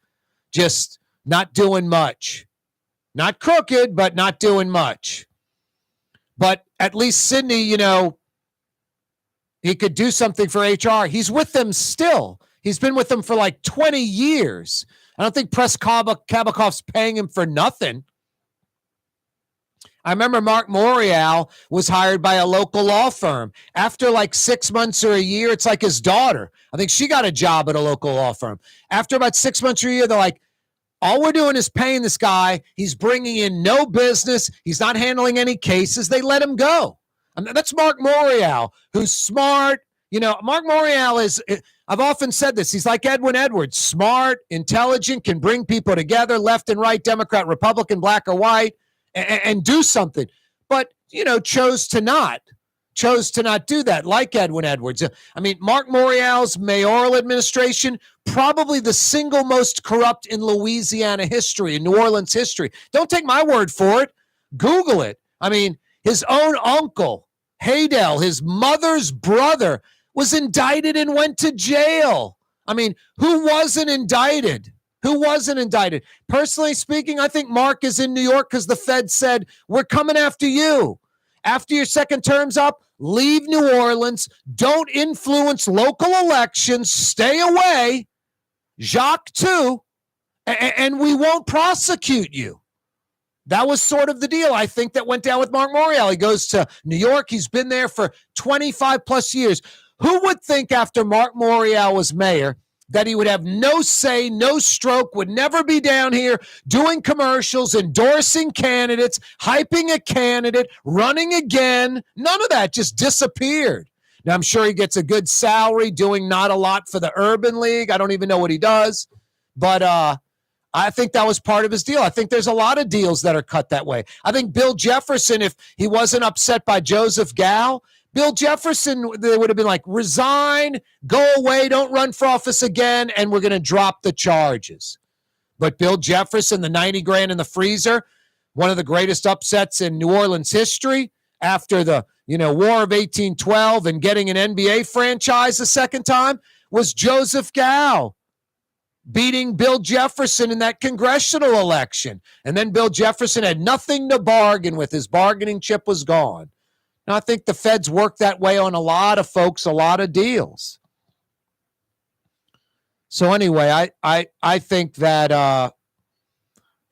just not doing much. Not crooked, but not doing much. But at least Sidney, he could do something for HR. He's with them still. He's been with them for like 20 years. I don't think Press Kabakov's paying him for nothing. I remember Mark Morial was hired by a local law firm. After like 6 months or a year, it's like his daughter. I think she got a job at a local law firm. After about 6 months or a year, they're like, all we're doing is paying this guy. He's bringing in no business. He's not handling any cases. They let him go. And that's Mark Morial, who's smart. Mark Morial is, I've often said this, he's like Edwin Edwards, smart, intelligent, can bring people together, left and right, Democrat, Republican, black or white, and do something. But, chose to not do that, like Edwin Edwards. I mean, Mark Morial's mayoral administration, probably the single most corrupt in Louisiana history, in New Orleans history. Don't take my word for it. Google it. I mean, his own uncle, Haydel, his mother's brother, was indicted and went to jail. I mean, who wasn't indicted? Personally speaking, I think Mark is in New York because the Fed said, we're coming after you. After your second term's up, leave New Orleans. Don't influence local elections. Stay away. Jacques, too. And we won't prosecute you. That was sort of the deal, I think, that went down with Mark Morial. He goes to New York. He's been there for 25 plus years. Who would think after Mark Morial was mayor that he would have no say, no stroke, would never be down here doing commercials, endorsing candidates, hyping a candidate, running again? None of that, just disappeared. Now, I'm sure he gets a good salary doing not a lot for the Urban League. I don't even know what he does. But I think that was part of his deal. I think there's a lot of deals that are cut that way. I think Bill Jefferson, if he wasn't upset by Joseph Gow, Bill Jefferson, they would have been like, resign, go away, don't run for office again, and we're going to drop the charges. But Bill Jefferson, the 90 grand in the freezer, one of the greatest upsets in New Orleans history after the War of 1812 and getting an NBA franchise a second time, was Joseph Gow beating Bill Jefferson in that congressional election. And then Bill Jefferson had nothing to bargain with. His bargaining chip was gone. Now, I think the Feds work that way on a lot of folks, a lot of deals. So anyway, I think that,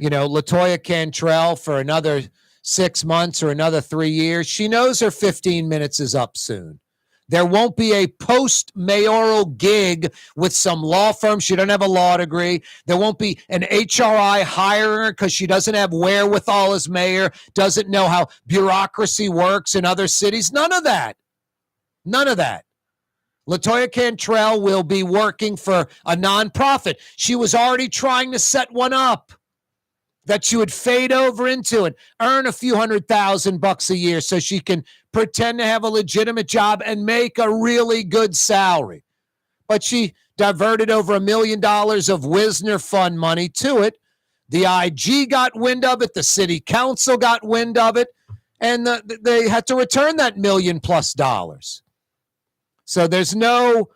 LaToya Cantrell for another 6 months or another 3 years, she knows her 15 minutes is up soon. There won't be a post-mayoral gig with some law firm. She doesn't have a law degree. There won't be an HRI hiring her because she doesn't have wherewithal as mayor, doesn't know how bureaucracy works in other cities. None of that. LaToya Cantrell will be working for a nonprofit. She was already trying to set one up that she would fade over into and earn a few $100,000 a year so she can pretend to have a legitimate job and make a really good salary. But she diverted over $1 million of Wisner Fund money to it. The IG got wind of it. The city council got wind of it. And they had to return that $1 million+ dollars. So there's no,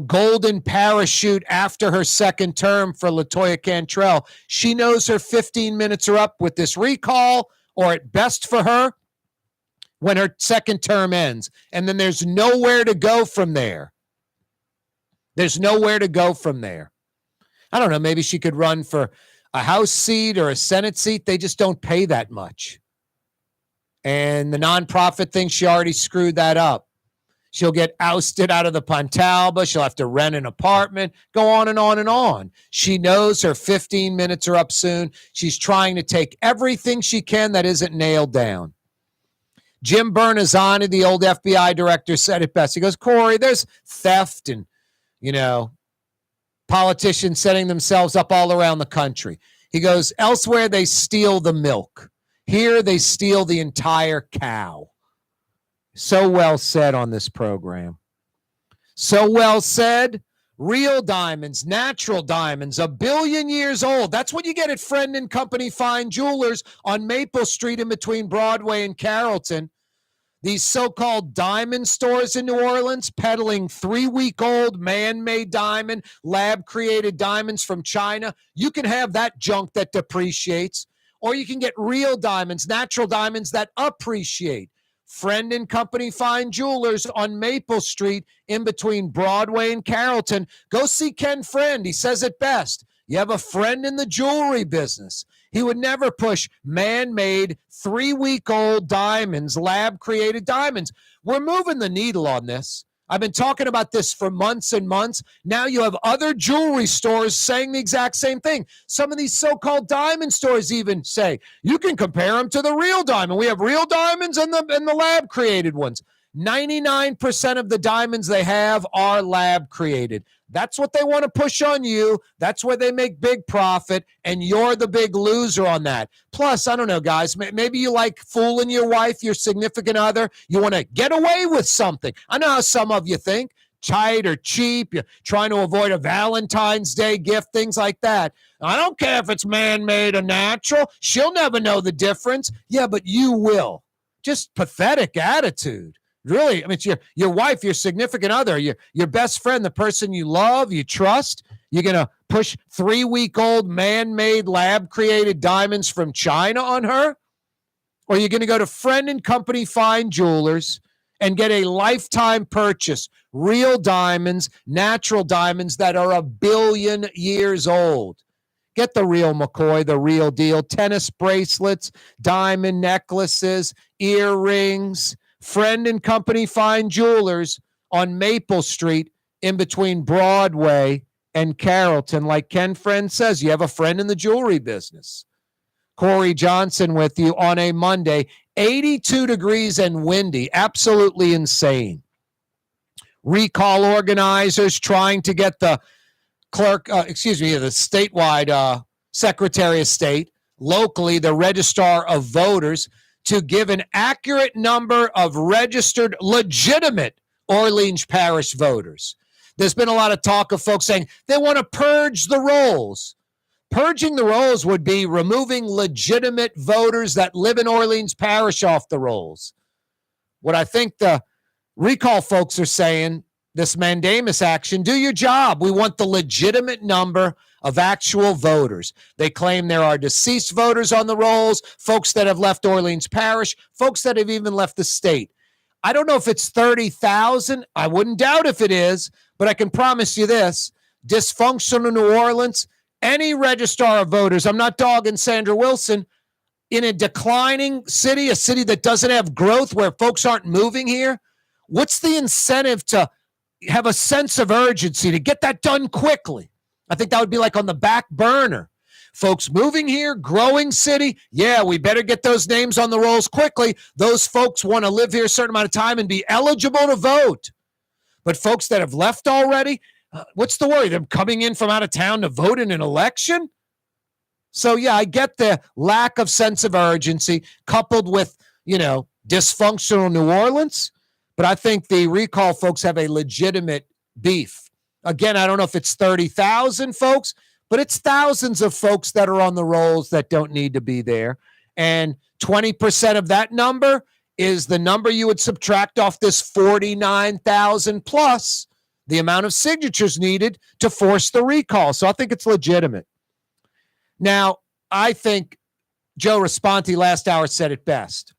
golden parachute after her second term for LaToya Cantrell. She knows her 15 minutes are up with this recall, or at best for her, when her second term ends. And then there's nowhere to go from there. I don't know, maybe she could run for a House seat or a Senate seat. They just don't pay that much. And the nonprofit thing, she already screwed that up. She'll get ousted out of the Pontalba. She'll have to rent an apartment, go on and on and on. She knows her 15 minutes are up soon. She's trying to take everything she can that isn't nailed down. Jim Bernazani, the old FBI director, said it best. He goes, Corey, there's theft and, politicians setting themselves up all around the country. He goes, elsewhere they steal the milk. Here they steal the entire cow. So well said on this program. So well said. Real diamonds, natural diamonds, 1 billion years old. That's what you get at Friend and Company Fine Jewelers on Maple Street in between Broadway and Carrollton. These so-called diamond stores in New Orleans peddling 3-week-old man-made diamond, lab-created diamonds from China. You can have that junk that depreciates, or you can get real diamonds, natural diamonds that appreciate. Friend and Company Fine Jewelers on Maple Street in between Broadway and Carrollton. Go see Ken Friend. He says it best. You have a friend in the jewelry business. He would never push man-made 3-week-old diamonds, lab-created diamonds. We're moving the needle on this. I've been talking about this for months and months. Now you have other jewelry stores saying the exact same thing. Some of these so-called diamond stores even say, you can compare them to the real diamond. We have real diamonds and the lab-created ones. 99% of the diamonds they have are lab-created. That's what they want to push on you. That's where they make big profit, and you're the big loser on that. Plus, I don't know, guys, maybe you like fooling your wife, your significant other. You want to get away with something. I know how some of you think, tight or cheap. You're trying to avoid a Valentine's Day gift, things like that. I don't care if it's man-made or natural. She'll never know the difference. Yeah, but you will. Just pathetic attitude. Really, I mean, it's your wife, your significant other, your best friend, the person you love, you trust. You're going to push 3-week-old man-made lab-created diamonds from China on her? Or you're going to go to Friend and Company Fine Jewelers and get a lifetime purchase, real diamonds, natural diamonds that are 1 billion years old. Get the real McCoy, the real deal. Tennis bracelets, diamond necklaces, earrings. Friend and Company Fine Jewelers on Maple Street in between Broadway and Carrollton. Like Ken Friend says, you have a friend in the jewelry business. Corey Johnson with you on a Monday. 82 degrees and windy. Absolutely insane. Recall organizers trying to get the the statewide Secretary of State, locally the Registrar of Voters, to give an accurate number of registered, legitimate Orleans Parish voters. There's been a lot of talk of folks saying they want to purge the rolls. Purging the rolls would be removing legitimate voters that live in Orleans Parish off the rolls. What I think the recall folks are saying, this Mandamus Action, do your job. We want the legitimate number of actual voters. They claim there are deceased voters on the rolls, folks that have left Orleans Parish, folks that have even left the state. I don't know if it's 30,000. I wouldn't doubt if it is, but I can promise you this, dysfunctional New Orleans, any registrar of voters, I'm not dogging Sandra Wilson, in a declining city, a city that doesn't have growth, where folks aren't moving here, what's the incentive to have a sense of urgency to get that done quickly? I think that would be like on the back burner. Folks moving here, growing city, yeah, we better get those names on the rolls quickly. Those folks want to live here a certain amount of time and be eligible to vote. But folks that have left already, what's the worry? They're coming in from out of town to vote in an election? So, yeah, I get the lack of sense of urgency coupled with, dysfunctional New Orleans. But I think the recall folks have a legitimate beef. Again, I don't know if it's 30,000 folks, but it's thousands of folks that are on the rolls that don't need to be there. And 20% of that number is the number you would subtract off this 49,000 plus the amount of signatures needed to force the recall. So I think it's legitimate. Now, I think Joe Raspanti last hour said it best.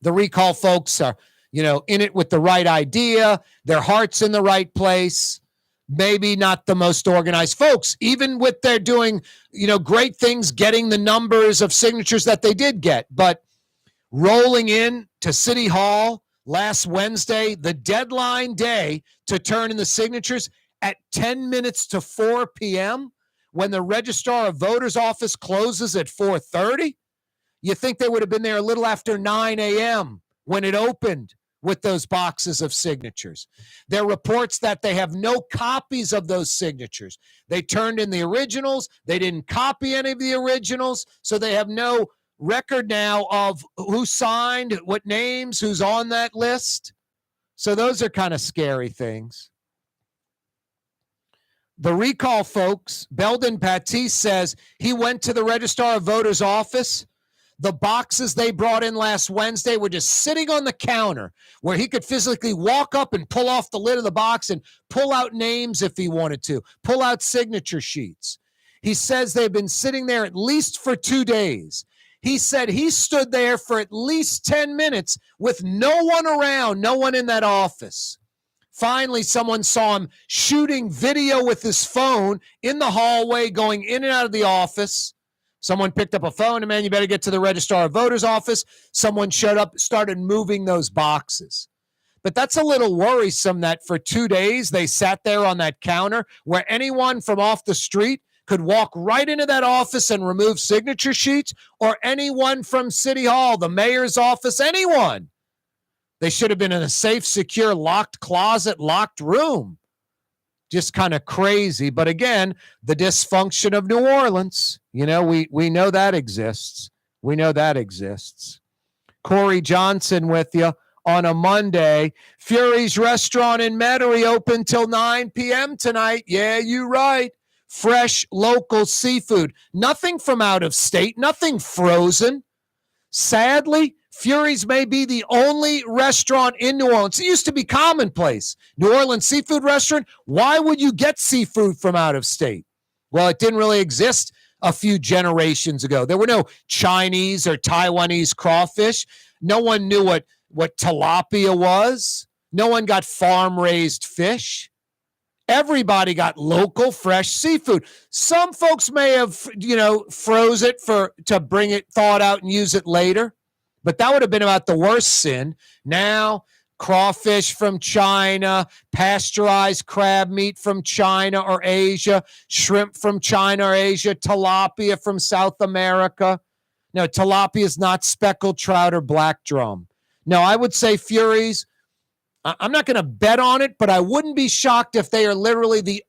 The recall folks are, in it with the right idea, their heart's in the right place. Maybe not the most organized folks, even with their doing, great things, getting the numbers of signatures that they did get. But rolling in to City Hall last Wednesday, the deadline day to turn in the signatures at 10 minutes to 4 p.m., when the Registrar of Voters office closes at 4:30, you think they would have been there a little after 9 a.m. when it opened, with those boxes of signatures. There are reports that they have no copies of those signatures. They turned in the originals. They didn't copy any of the originals, so they have no record now of who signed, what names, who's on that list. So those are kind of scary things. The recall folks, Belden Patisse says he went to the Registrar of Voters office. The boxes they brought in last Wednesday were just sitting on the counter where he could physically walk up and pull off the lid of the box and pull out names if he wanted to, pull out signature sheets. He says they've been sitting there at least for 2 days. He said he stood there for at least 10 minutes with no one around, no one in that office. Finally, someone saw him shooting video with his phone in the hallway, going in and out of the office. Someone picked up a phone and, man, you better get to the Registrar of Voters office. Someone showed up, started moving those boxes. But that's a little worrisome that for 2 days they sat there on that counter where anyone from off the street could walk right into that office and remove signature sheets, or anyone from City Hall, the mayor's office, anyone. They should have been in a safe, secure, locked closet, locked room. Just kind of crazy. But again, the dysfunction of New Orleans, we know that exists. We know that exists. Corey Johnson with you on a Monday. Fury's Restaurant in Metairie open till 9 p.m. tonight. Yeah, you're right. Fresh, local seafood. Nothing from out of state. Nothing frozen. Sadly, Fury's may be the only restaurant in New Orleans. It used to be commonplace. New Orleans seafood restaurant. Why would you get seafood from out of state? Well, it didn't really exist a few generations ago. There were no Chinese or Taiwanese crawfish. No one knew what tilapia was. No one got farm-raised fish. Everybody got local, fresh seafood. Some folks may have, froze it to bring it thawed out and use it later. But that would have been about the worst sin. Now, crawfish from China, pasteurized crab meat from China or Asia, shrimp from China or Asia, tilapia from South America. No, tilapia is not speckled trout or black drum. No, I would say Fury's. I'm not going to bet on it, but I wouldn't be shocked if they are literally the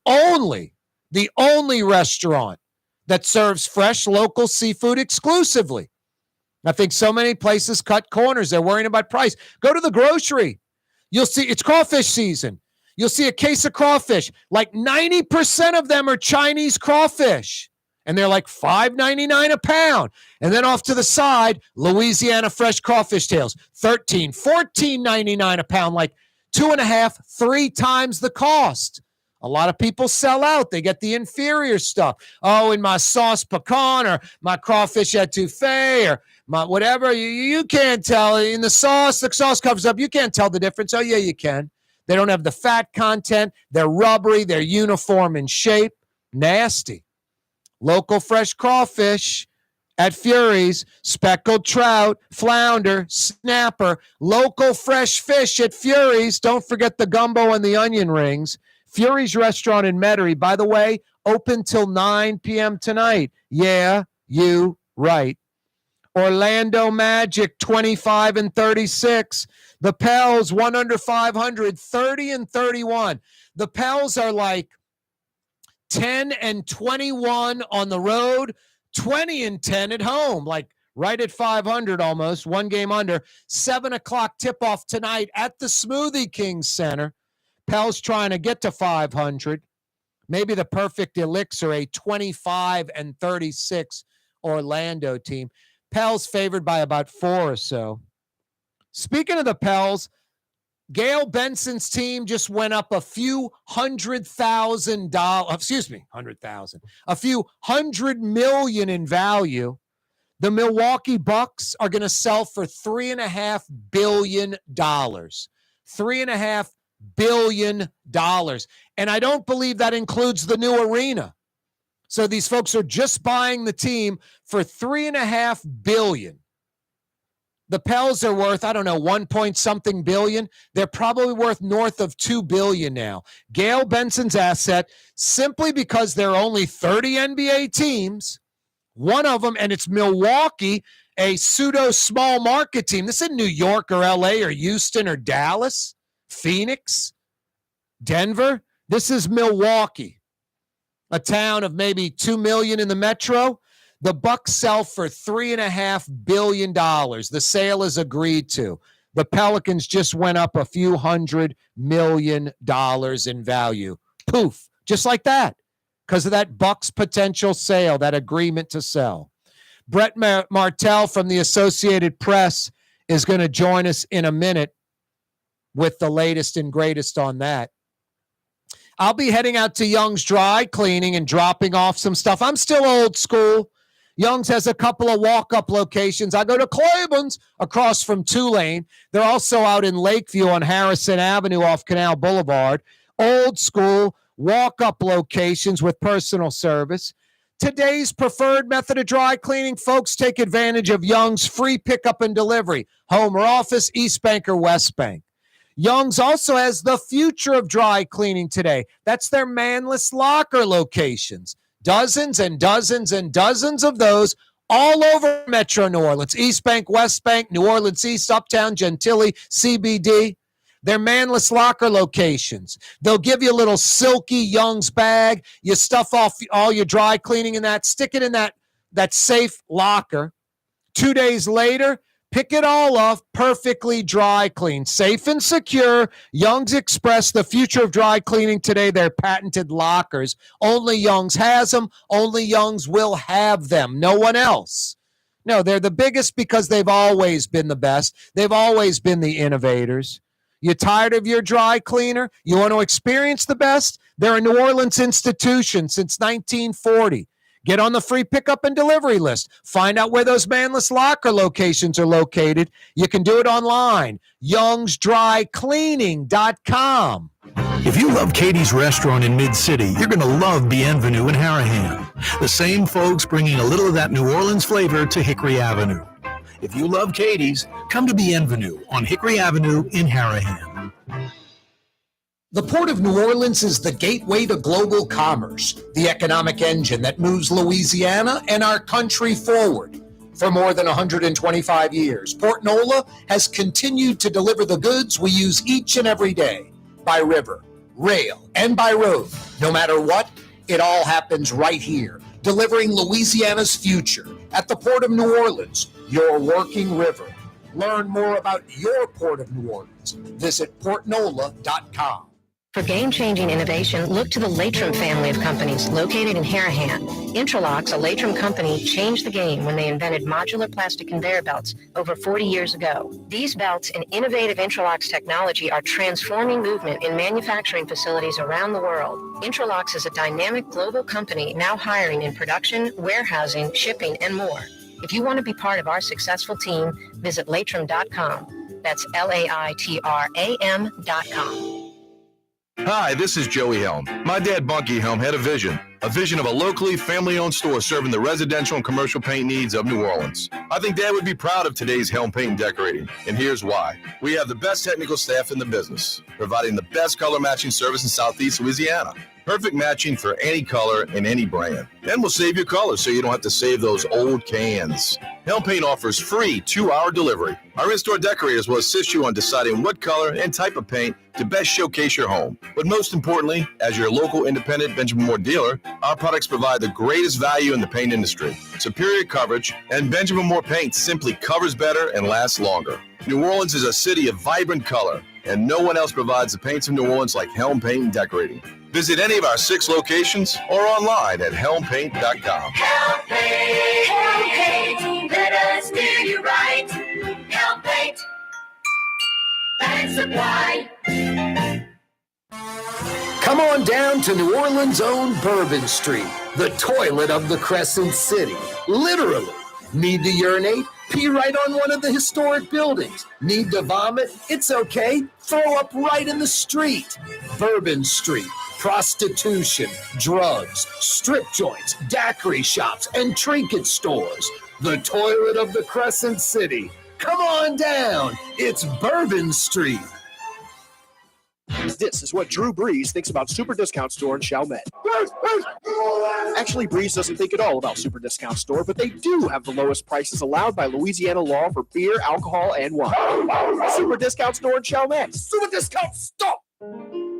only restaurant that serves fresh local seafood exclusively. I think so many places cut corners. They're worrying about price. Go to the grocery. You'll see it's crawfish season. You'll see a case of crawfish. Like 90% of them are Chinese crawfish. And they're like $5.99 a pound. And then off to the side, Louisiana fresh crawfish tails, $13, $14.99 a pound, like 2.5, 3 times the cost. A lot of people sell out. They get the inferior stuff. Oh, in my sauce pecan or my crawfish etouffee or my whatever. You can't tell. In the sauce covers up. You can't tell the difference. Oh, yeah, you can. They don't have the fat content. They're rubbery. They're uniform in shape. Nasty. Local fresh crawfish at Fury's, speckled trout, flounder, snapper, local fresh fish at Fury's. Don't forget the gumbo and the onion rings. Fury's Restaurant in Metairie, by the way, open till 9 p.m. tonight. Yeah, you right. Orlando Magic, 25 and 36. The Pels, 1 under 500, 30 and 31. The Pels are like 10 and 21 on the road, 20 and 10 at home, like right at 500 almost, 1 game under. 7 o'clock tip-off tonight at the Smoothie King Center. Pels trying to get to 500. Maybe the perfect elixir, a 25 and 36 Orlando team. Pels favored by about 4 or so. Speaking of the Pels, Gail Benson's team just went up a few $100,000, a few $100 million in value. The Milwaukee Bucks are going to sell for $3.5 billion. $3.5 billion. And I don't believe that includes the new arena. So these folks are just buying the team for $3.5 billion. The Pels are worth, 1 point something billion. They're probably worth north of $2 billion now. Gail Benson's asset, simply because there are only 30 NBA teams, one of them, and it's Milwaukee, a pseudo small market team. This is New York or LA or Houston or Dallas, Phoenix, Denver. This is Milwaukee, a town of maybe 2 million in the metro. The Bucks sell for $3.5 billion. The sale is agreed to. The Pelicans just went up a few $100 million in value. Poof, just like that, because of that Bucks potential sale, that agreement to sell. Brett Martel from the Associated Press is going to join us in a minute with the latest and greatest on that. I'll be heading out to Young's Dry Cleaning and dropping off some stuff. I'm still old school. Young's has a couple of walk-up locations. I go to Claiborne's across from Tulane. They're also out in Lakeview on Harrison Avenue off Canal Boulevard. Old school walk-up locations with personal service. Today's preferred method of dry cleaning, folks, take advantage of Young's free pickup and delivery. Home or office, East Bank or West Bank. Young's also has the future of dry cleaning today. That's their manless locker locations. Dozens and dozens and dozens of those all over Metro New Orleans. East Bank, West Bank, New Orleans East, Uptown, Gentilly, CBD. They're manless locker locations. They'll give you a little silky Young's bag. You stuff off all your dry cleaning in that, stick it in that safe locker. 2 days later, pick it all off, perfectly dry clean, safe and secure. Young's Express, the future of dry cleaning today, their patented lockers. Only Young's has them. Only Young's will have them. No one else. No, they're the biggest because they've always been the best. They've always been the innovators. You tired of your dry cleaner? You want to experience the best? They're a New Orleans institution since 1940. Get on the free pickup and delivery list. Find out where those manless locker locations are located. You can do it online. YoungsDryCleaning.com. If you love Katie's Restaurant in Mid-City, you're going to love Bienvenue in Harahan. The same folks bringing a little of that New Orleans flavor to Hickory Avenue. If you love Katie's, come to Bienvenue on Hickory Avenue in Harahan. The Port of New Orleans is the gateway to global commerce, the economic engine that moves Louisiana and our country forward. For more than 125 years, Port Nola has continued to deliver the goods we use each and every day, by river, rail, and by road. No matter what, it all happens right here, delivering Louisiana's future at the Port of New Orleans, your working river. Learn more about your Port of New Orleans. Visit portnola.com. For game-changing innovation, look to the Latrim family of companies located in Harahan. Interlocks, a Latrim company, changed the game when they invented modular plastic conveyor belts over 40 years ago. These belts and innovative Interlocks technology are transforming movement in manufacturing facilities around the world. Interlocks is a dynamic global company now hiring in production, warehousing, shipping, and more. If you want to be part of our successful team, visit Latrim.com. That's LAITRAM.com. Hi, this is Joey Helm. My dad, Bunky Helm, had a vision of a locally family-owned store serving the residential and commercial paint needs of New Orleans. I think Dad would be proud of today's Helm Paint and Decorating, and here's why. We have the best technical staff in the business, providing the best color matching service in Southeast Louisiana. Perfect matching for any color and any brand. Then we'll save your colors so you don't have to save those old cans. Helm Paint offers free 2-hour delivery. Our in-store decorators will assist you on deciding what color and type of paint to best showcase your home. But most importantly, as your local independent Benjamin Moore dealer, our products provide the greatest value in the paint industry. Superior coverage, and Benjamin Moore paint simply covers better and lasts longer. New Orleans is a city of vibrant color, and no one else provides the paints of New Orleans like Helm Paint and Decorating. Visit any of our 6 locations or online at helmpaint.com. Helm Paint, let us do you right. Helm Paint and Supply. Come on down to New Orleans' own Bourbon Street, the toilet of the Crescent City. Literally. Need to urinate? Pee right on one of the historic buildings. Need to vomit? It's okay. Throw up right in the street. Bourbon Street. Prostitution, drugs, strip joints, daiquiri shops, and trinket stores. The toilet of the Crescent City. Come on down. It's Bourbon Street. This is what Drew Brees thinks about Super Discount Store in Chalmette. Actually, Brees doesn't think at all about Super Discount Store, but they do have the lowest prices allowed by Louisiana law for beer, alcohol, and wine. Super Discount Store in Chalmette. Super Discount Store!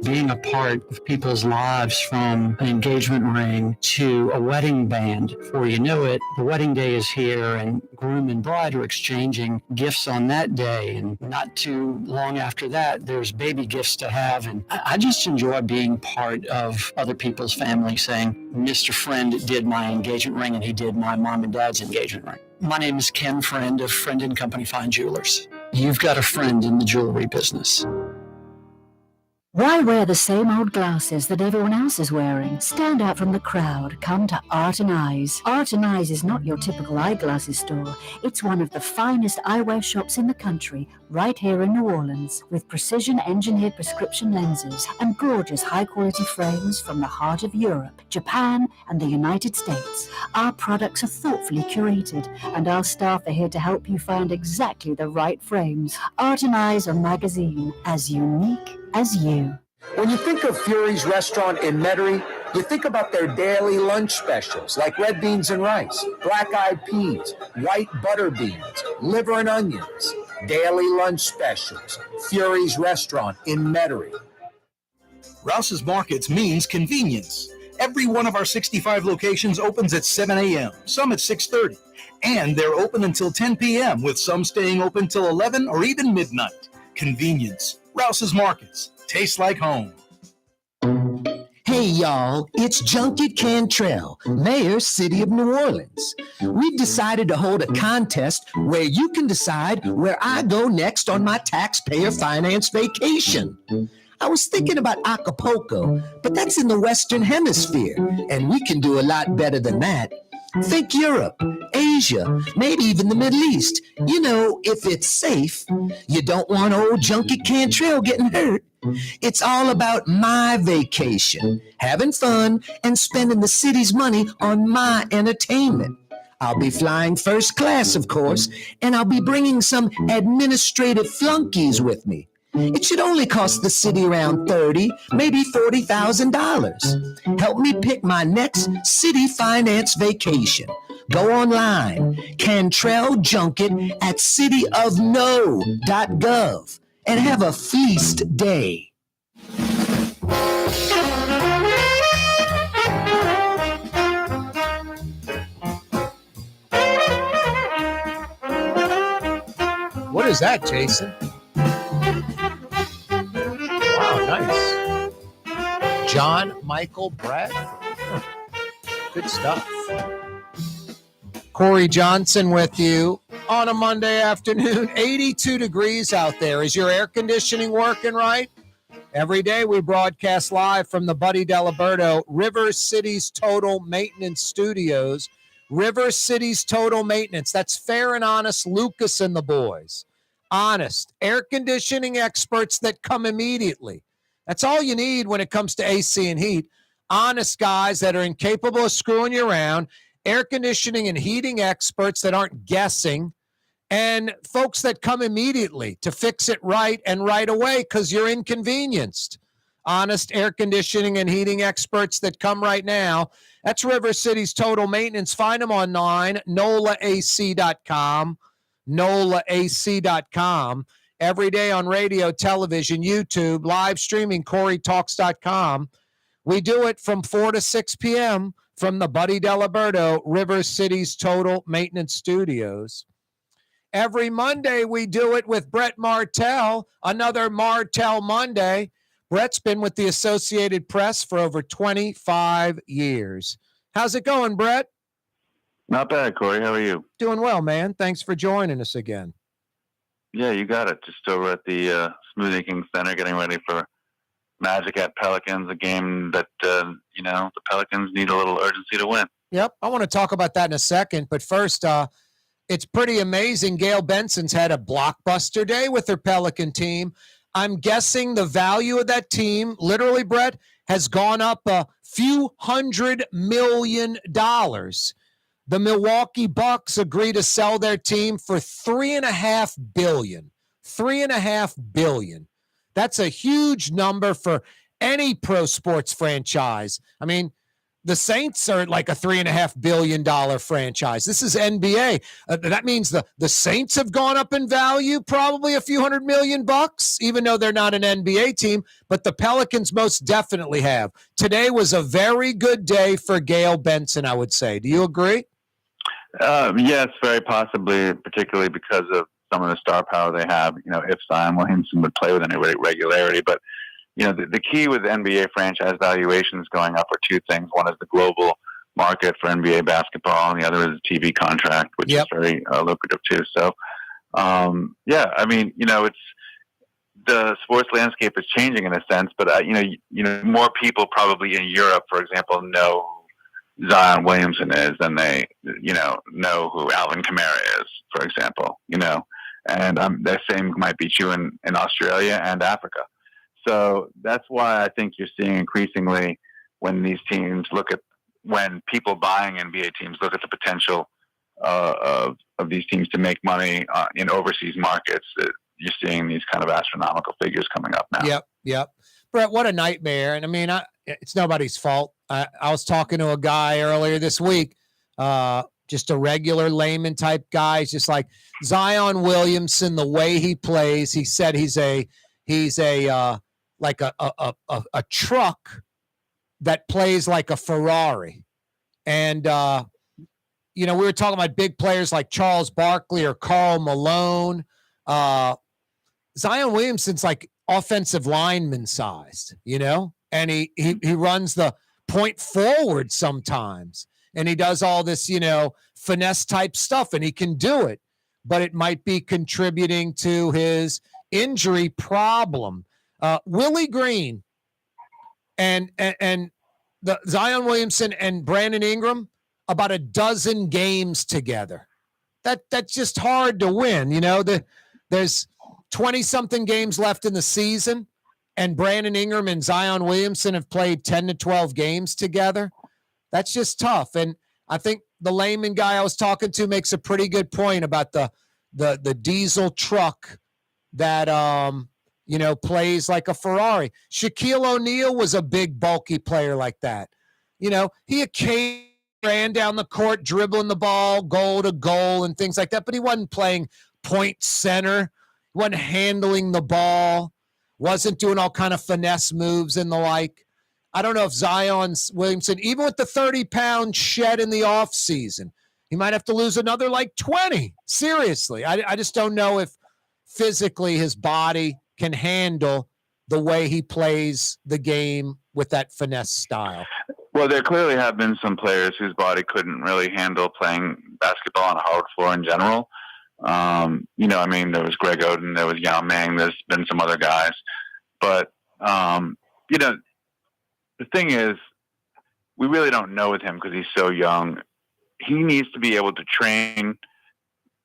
Being a part of people's lives, from an engagement ring to a wedding band. Before you know it, the wedding day is here and groom and bride are exchanging gifts on that day. And not too long after that, there's baby gifts to have. And I just enjoy being part of other people's families, saying, Mr. Friend did my engagement ring and he did my mom and dad's engagement ring. My name is Ken Friend of Friend & Company Fine Jewelers. You've got a friend in the jewelry business. Why wear the same old glasses that everyone else is wearing? Stand out from the crowd. Come to Art and Eyes. Art and Eyes is not your typical eyeglasses store. It's one of the finest eyewear shops in the country, right here in New Orleans, with precision-engineered prescription lenses and gorgeous high-quality frames from the heart of Europe, Japan, and the United States. Our products are thoughtfully curated, and our staff are here to help you find exactly the right frames. Art and Eyes are magazine, as unique as you. When you think of Fury's Restaurant in Metairie, you think about their daily lunch specials like red beans and rice, black-eyed peas, white butter beans, liver and onions. Daily lunch specials. Fury's Restaurant in Metairie. Rouse's Markets means convenience. Every one of our 65 locations opens at 7 a.m., some at 6:30. And they're open until 10 p.m., with some staying open till 11 or even midnight. Convenience. Rouse's Markets. Tastes like home. Hey y'all, it's Junket Cantrell, Mayor, City of New Orleans. We've decided to hold a contest where you can decide where I go next on my taxpayer finance vacation. I was thinking about Acapulco, but that's in the Western Hemisphere, and we can do a lot better than that. Think Europe, Asia, maybe even the Middle East. You know, if it's safe. You don't want old Junket Cantrell getting hurt. It's all about my vacation, having fun and spending the city's money on my entertainment. I'll be flying first class, of course, and I'll be bringing some administrative flunkies with me. It should only cost the city around $30,000, maybe $40,000. Help me pick my next city finance vacation. Go online, Cantrell Junket at cityofno.gov, and have a feast day. What is that, Jason? Wow, nice. John Michael Bradford. Good stuff. Corey Johnson with you on a Monday afternoon. 82 degrees out there. Is your air conditioning working right? Every day we broadcast live from the Buddy Diliberto River Cities Total Maintenance Studios. River Cities Total Maintenance. That's fair and honest Lucas and the boys. Honest air conditioning experts that come immediately. That's all you need when it comes to AC and heat. Honest guys that are incapable of screwing you around. Air conditioning and heating experts that aren't guessing. And folks that come immediately to fix it right and right away because you're inconvenienced. Honest air conditioning and heating experts that come right now. That's River Cities Total Maintenance. Find them online, NOLAAC.com. NOLAAC.com. Every day on radio, television, YouTube, live streaming, KareTalks.com. We do it from 4 to 6 p.m. from the Buddy Diliberto River Cities Total Maintenance Studios. Every Monday, we do it with Brett Martel, another Martel Monday. Brett's been with the Associated Press for over 25 years. How's it going, Brett? Not bad, Corey. How are you? Doing well, man. Thanks for joining us again. Yeah, you got it. Just over at the Smoothie King Center, getting ready for Magic at Pelicans, a game that, the Pelicans need a little urgency to win. Yep. I want to talk about that in a second. But first, it's pretty amazing. Gail Benson's had a blockbuster day with her Pelican team. I'm guessing the value of that team, literally, Brett, has gone up a few $100 million. The Milwaukee Bucks agree to sell their team for $3.5 billion. $3.5 billion. That's a huge number for any pro sports franchise. I mean, the Saints are like a $3.5 billion franchise. This is NBA. That means the Saints have gone up in value, probably a few $100 million, even though they're not an NBA team. But the Pelicans most definitely have. Today was a very good day for Gail Benson, I would say. Do you agree? Yes, very possibly, particularly because of some of the star power they have. If Zion Williamson would play with any regularity, but the key with NBA franchise valuations going up are two things. One is the global market for NBA basketball, and the other is the TV contract, which is very lucrative too. So, it's the sports landscape is changing in a sense, but more people probably in Europe, for example, know who Zion Williamson is than they know who Alvin Kamara is, for example. And the same might be true in Australia and Africa. So that's why I think you're seeing increasingly when people buying NBA teams look at the potential of these teams to make money in overseas markets, you're seeing these kind of astronomical figures coming up now. Yep. Brett, what a nightmare. And I mean, it's nobody's fault. I was talking to a guy earlier this week, just a regular layman type guy. He's just like Zion Williamson, the way he plays. He said he's a truck that plays like a Ferrari. And, we were talking about big players like Charles Barkley or Karl Malone. Zion Williamson's like offensive lineman sized, and he runs the point forward sometimes. And he does all this, finesse type stuff, and he can do it. But it might be contributing to his injury problem. Willie Green and the Zion Williamson and Brandon Ingram, about a dozen games together. That's just hard to win. There's 20-something games left in the season, and Brandon Ingram and Zion Williamson have played 10 to 12 games together. That's just tough. And I think the layman guy I was talking to makes a pretty good point about the diesel truck that plays like a Ferrari. Shaquille O'Neal was a big, bulky player like that. He occasionally ran down the court, dribbling the ball, goal to goal and things like that, but he wasn't playing point center. He wasn't handling the ball, wasn't doing all kind of finesse moves and the like. I don't know if Zion Williamson, even with the 30-pound shed in the offseason, he might have to lose another 20. Seriously. I just don't know if physically his body can handle the way he plays the game with that finesse style. Well, there clearly have been some players whose body couldn't really handle playing basketball on a hard floor in general. There was Greg Oden, there was Yao Ming, there's been some other guys. But, the thing is, we really don't know with him because he's so young. He needs to be able to train.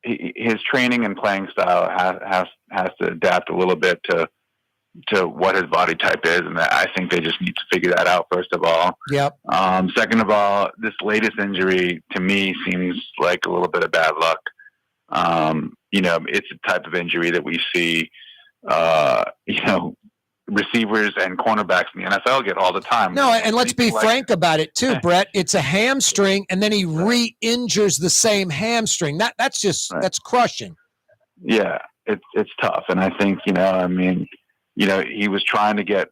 His training and playing style has to adapt a little bit to what his body type is, and I think they just need to figure that out first of all. Yep. Second of all, this latest injury to me seems like a little bit of bad luck. It's a type of injury that we see, receivers and cornerbacks in the NFL get all the time. No, and let's be frank about it too, Brett. It's a hamstring, and then he re-injures the same hamstring. That's just that's crushing. Yeah, it's tough, and I think he was trying to get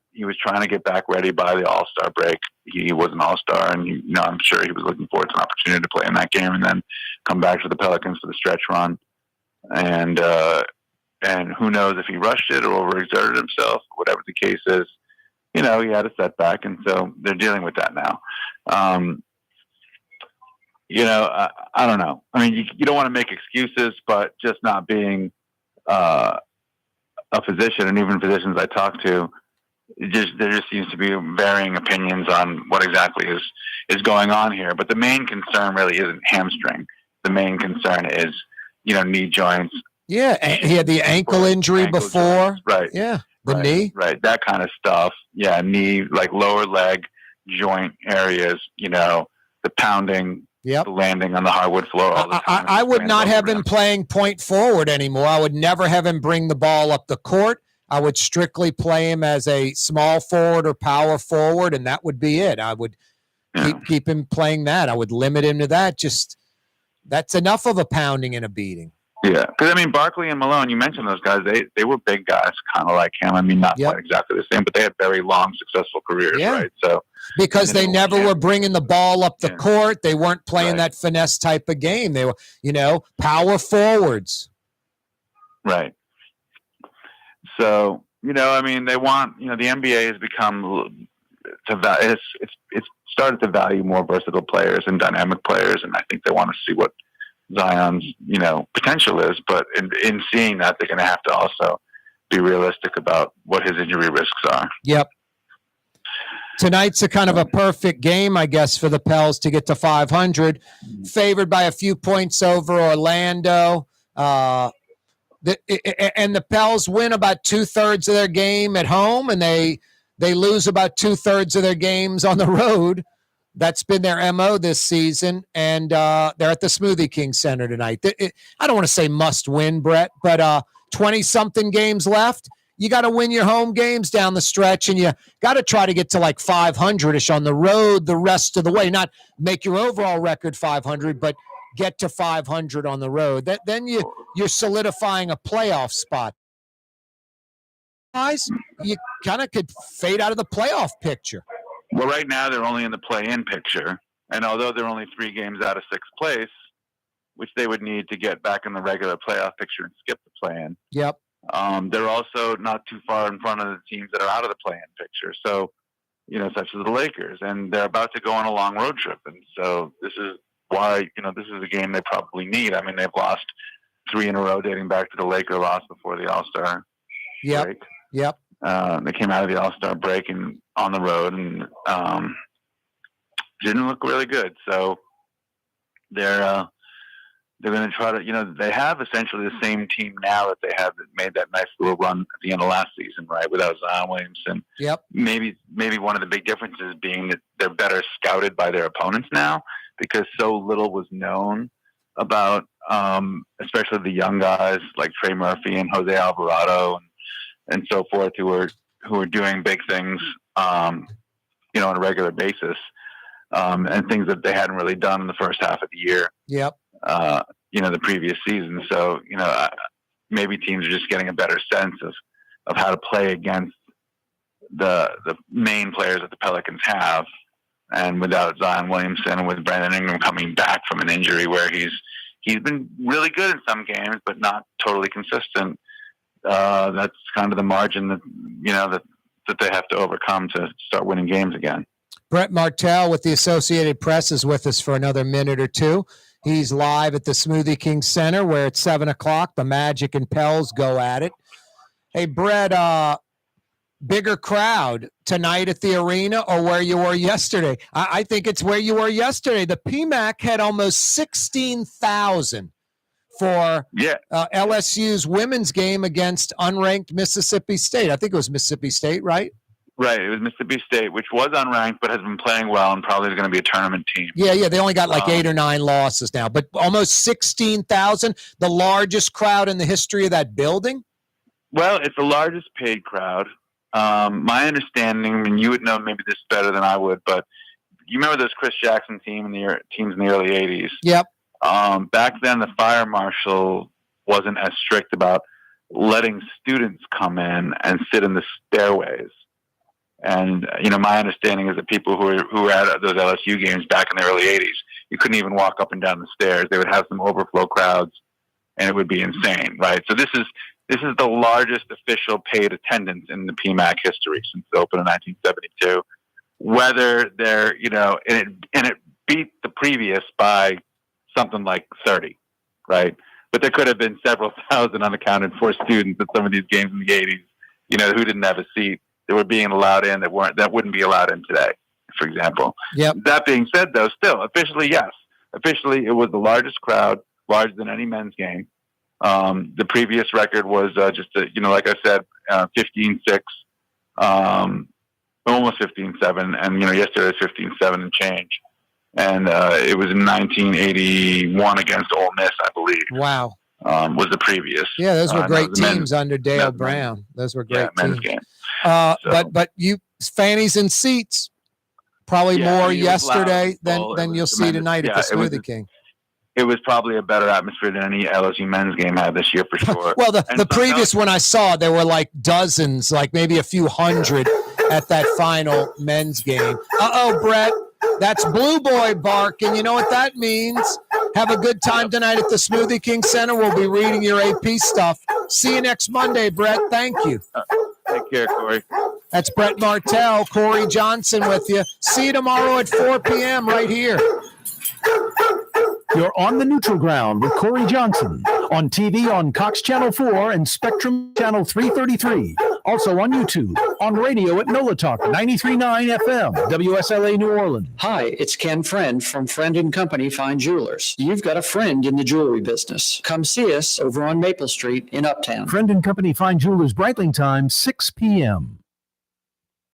back ready by the All-Star break. He was an All-Star, and I'm sure he was looking forward to an opportunity to play in that game, and then come back to the Pelicans for the stretch run. And who knows if he rushed it or overexerted himself, whatever the case is, he had a setback, and so they're dealing with that now. I don't know. I mean, you don't want to make excuses, but just not being a physician, and even physicians I talk to, there just seems to be varying opinions on what exactly is going on here. But the main concern really isn't hamstring. The main concern is, knee joints. Yeah, he had the ankle injury before. Joints. Right. Yeah, the knee. Right, that kind of stuff. Yeah, knee, like lower leg joint areas, the pounding, the landing on the hardwood floor all the time. I would not have him playing point forward anymore. I would never have him bring the ball up the court. I would strictly play him as a small forward or power forward, and that would be it. I would keep him playing that. I would limit him to that. Just that's enough of a pounding and a beating. Yeah, because I mean, Barkley and Malone, you mentioned those guys. They were big guys, kind of like him. I mean, not quite exactly the same, but they had very long, successful careers, right? So because they never were bringing the ball up the court, they weren't playing that finesse type of game. They were, power forwards. Right. So I mean, they want the NBA has become it's started to value more versatile players and dynamic players, and I think they want to see what Zion's potential is, but in seeing that, they're going to have to also be realistic about what his injury risks are. Yep. Tonight's a kind of a perfect game, I guess, for the Pels to get to 500. Favored by a few points over Orlando. And the Pels win about 2/3 of their game at home, and they lose about 2/3 of their games on the road. That's been their MO this season, and they're at the Smoothie King Center tonight. I don't want to say must win, Brett, but 20-something games left. You got to win your home games down the stretch, and you got to try to get to like 500-ish on the road the rest of the way. Not make your overall record 500, but get to 500 on the road. Then you're solidifying a playoff spot. Guys, you kind of could fade out of the playoff picture. Well, right now they're only in the play-in picture, and although they're only 3 games out of 6th place, which they would need to get back in the regular playoff picture and skip the play-in. Yep. They're also not too far in front of the teams that are out of the play-in picture, so such as the Lakers, and they're about to go on a long road trip, and so this is why this is a game they probably need. I mean, they've lost 3 in a row dating back to the Laker loss before the All-Star break. Yep. They came out of the All-Star break and on the road and didn't look really good. So they're going to try to, they have essentially the same team now that they have that made that nice little run at the end of last season, right? Without Zion Williamson. Yep. Maybe one of the big differences being that they're better scouted by their opponents now because so little was known about, especially the young guys like Trey Murphy and Jose Alvarado and so forth who are doing big things, on a regular basis, and things that they hadn't really done in the first half of the year. Yep. The previous season. So, maybe teams are just getting a better sense of how to play against the main players that the Pelicans have. And without Zion Williamson and with Brandon Ingram coming back from an injury where he's been really good in some games, but not totally consistent. That's kind of the margin that they have to overcome to start winning games again. Brett Martel with the Associated Press is with us for another minute or two. He's live at the Smoothie King Center where it's 7 o'clock. The Magic and Pels go at it. Hey, Brett, bigger crowd tonight at the arena or where you were yesterday? I think it's where you were yesterday. The PMAC had almost 16,000 for LSU's women's game against unranked Mississippi State. I think it was Mississippi State, right? Right. It was Mississippi State, which was unranked but has been playing well and probably is going to be a tournament team. Yeah. They only got like 8 or 9 losses now, but almost 16,000, the largest crowd in the history of that building? Well, it's the largest paid crowd. My understanding, and you would know maybe this better than I would, but you remember those Chris Jackson teams in the early 80s? Yep. Back then, the fire marshal wasn't as strict about letting students come in and sit in the stairways. And, my understanding is that people who were at those LSU games back in the early 80s, you couldn't even walk up and down the stairs. They would have some overflow crowds, and it would be insane, right? So this is the largest official paid attendance in the PMAC history since it opened in 1972. Whether they're, and it beat the previous by something like 30, right? But there could have been several thousand unaccounted for students at some of these games in the 80s, who didn't have a seat that were being allowed in that wouldn't be allowed in today, for example. Yep. That being said, though, still officially, yes. Officially, it was the largest crowd, larger than any men's game. The previous record was like I said, 15-6, almost 15-7, and yesterday was 15-7 and change. And it was in 1981 against Ole Miss, I believe. Wow. was the previous. Yeah, those were great that was the teams under Dale men's- Brown. Those were great men's teams. game. But you fannies and seats probably Yeah, more I mean, it was loud yesterday people. than It you'll was see tremendous. tonight at the Yeah, Smoothie King. It was probably a better atmosphere than any LSU men's game had this year for sure. Well, the And previous one I saw, there were like dozens, like maybe a few hundred at that final men's game. Brett, that's Blue Boy barking. You know what that means? Have a good time tonight at the Smoothie King Center. We'll be reading your AP stuff. See you next Monday, Brett. Thank you. Take care, Corey. That's Brett Martel, Corey Johnson with you. See you tomorrow at 4 p.m. right here. You're on the neutral ground with Corey Johnson on TV on Cox Channel 4 and Spectrum Channel 333. Also on YouTube, on radio at NOLA Talk 93.9 FM, WSLA New Orleans. Hi, it's Ken Friend from Friend & Company Fine Jewelers. You've got a friend in the jewelry business. Come see us over on Maple Street in Uptown. Friend & Company Fine Jewelers, Breitling time, 6 p.m.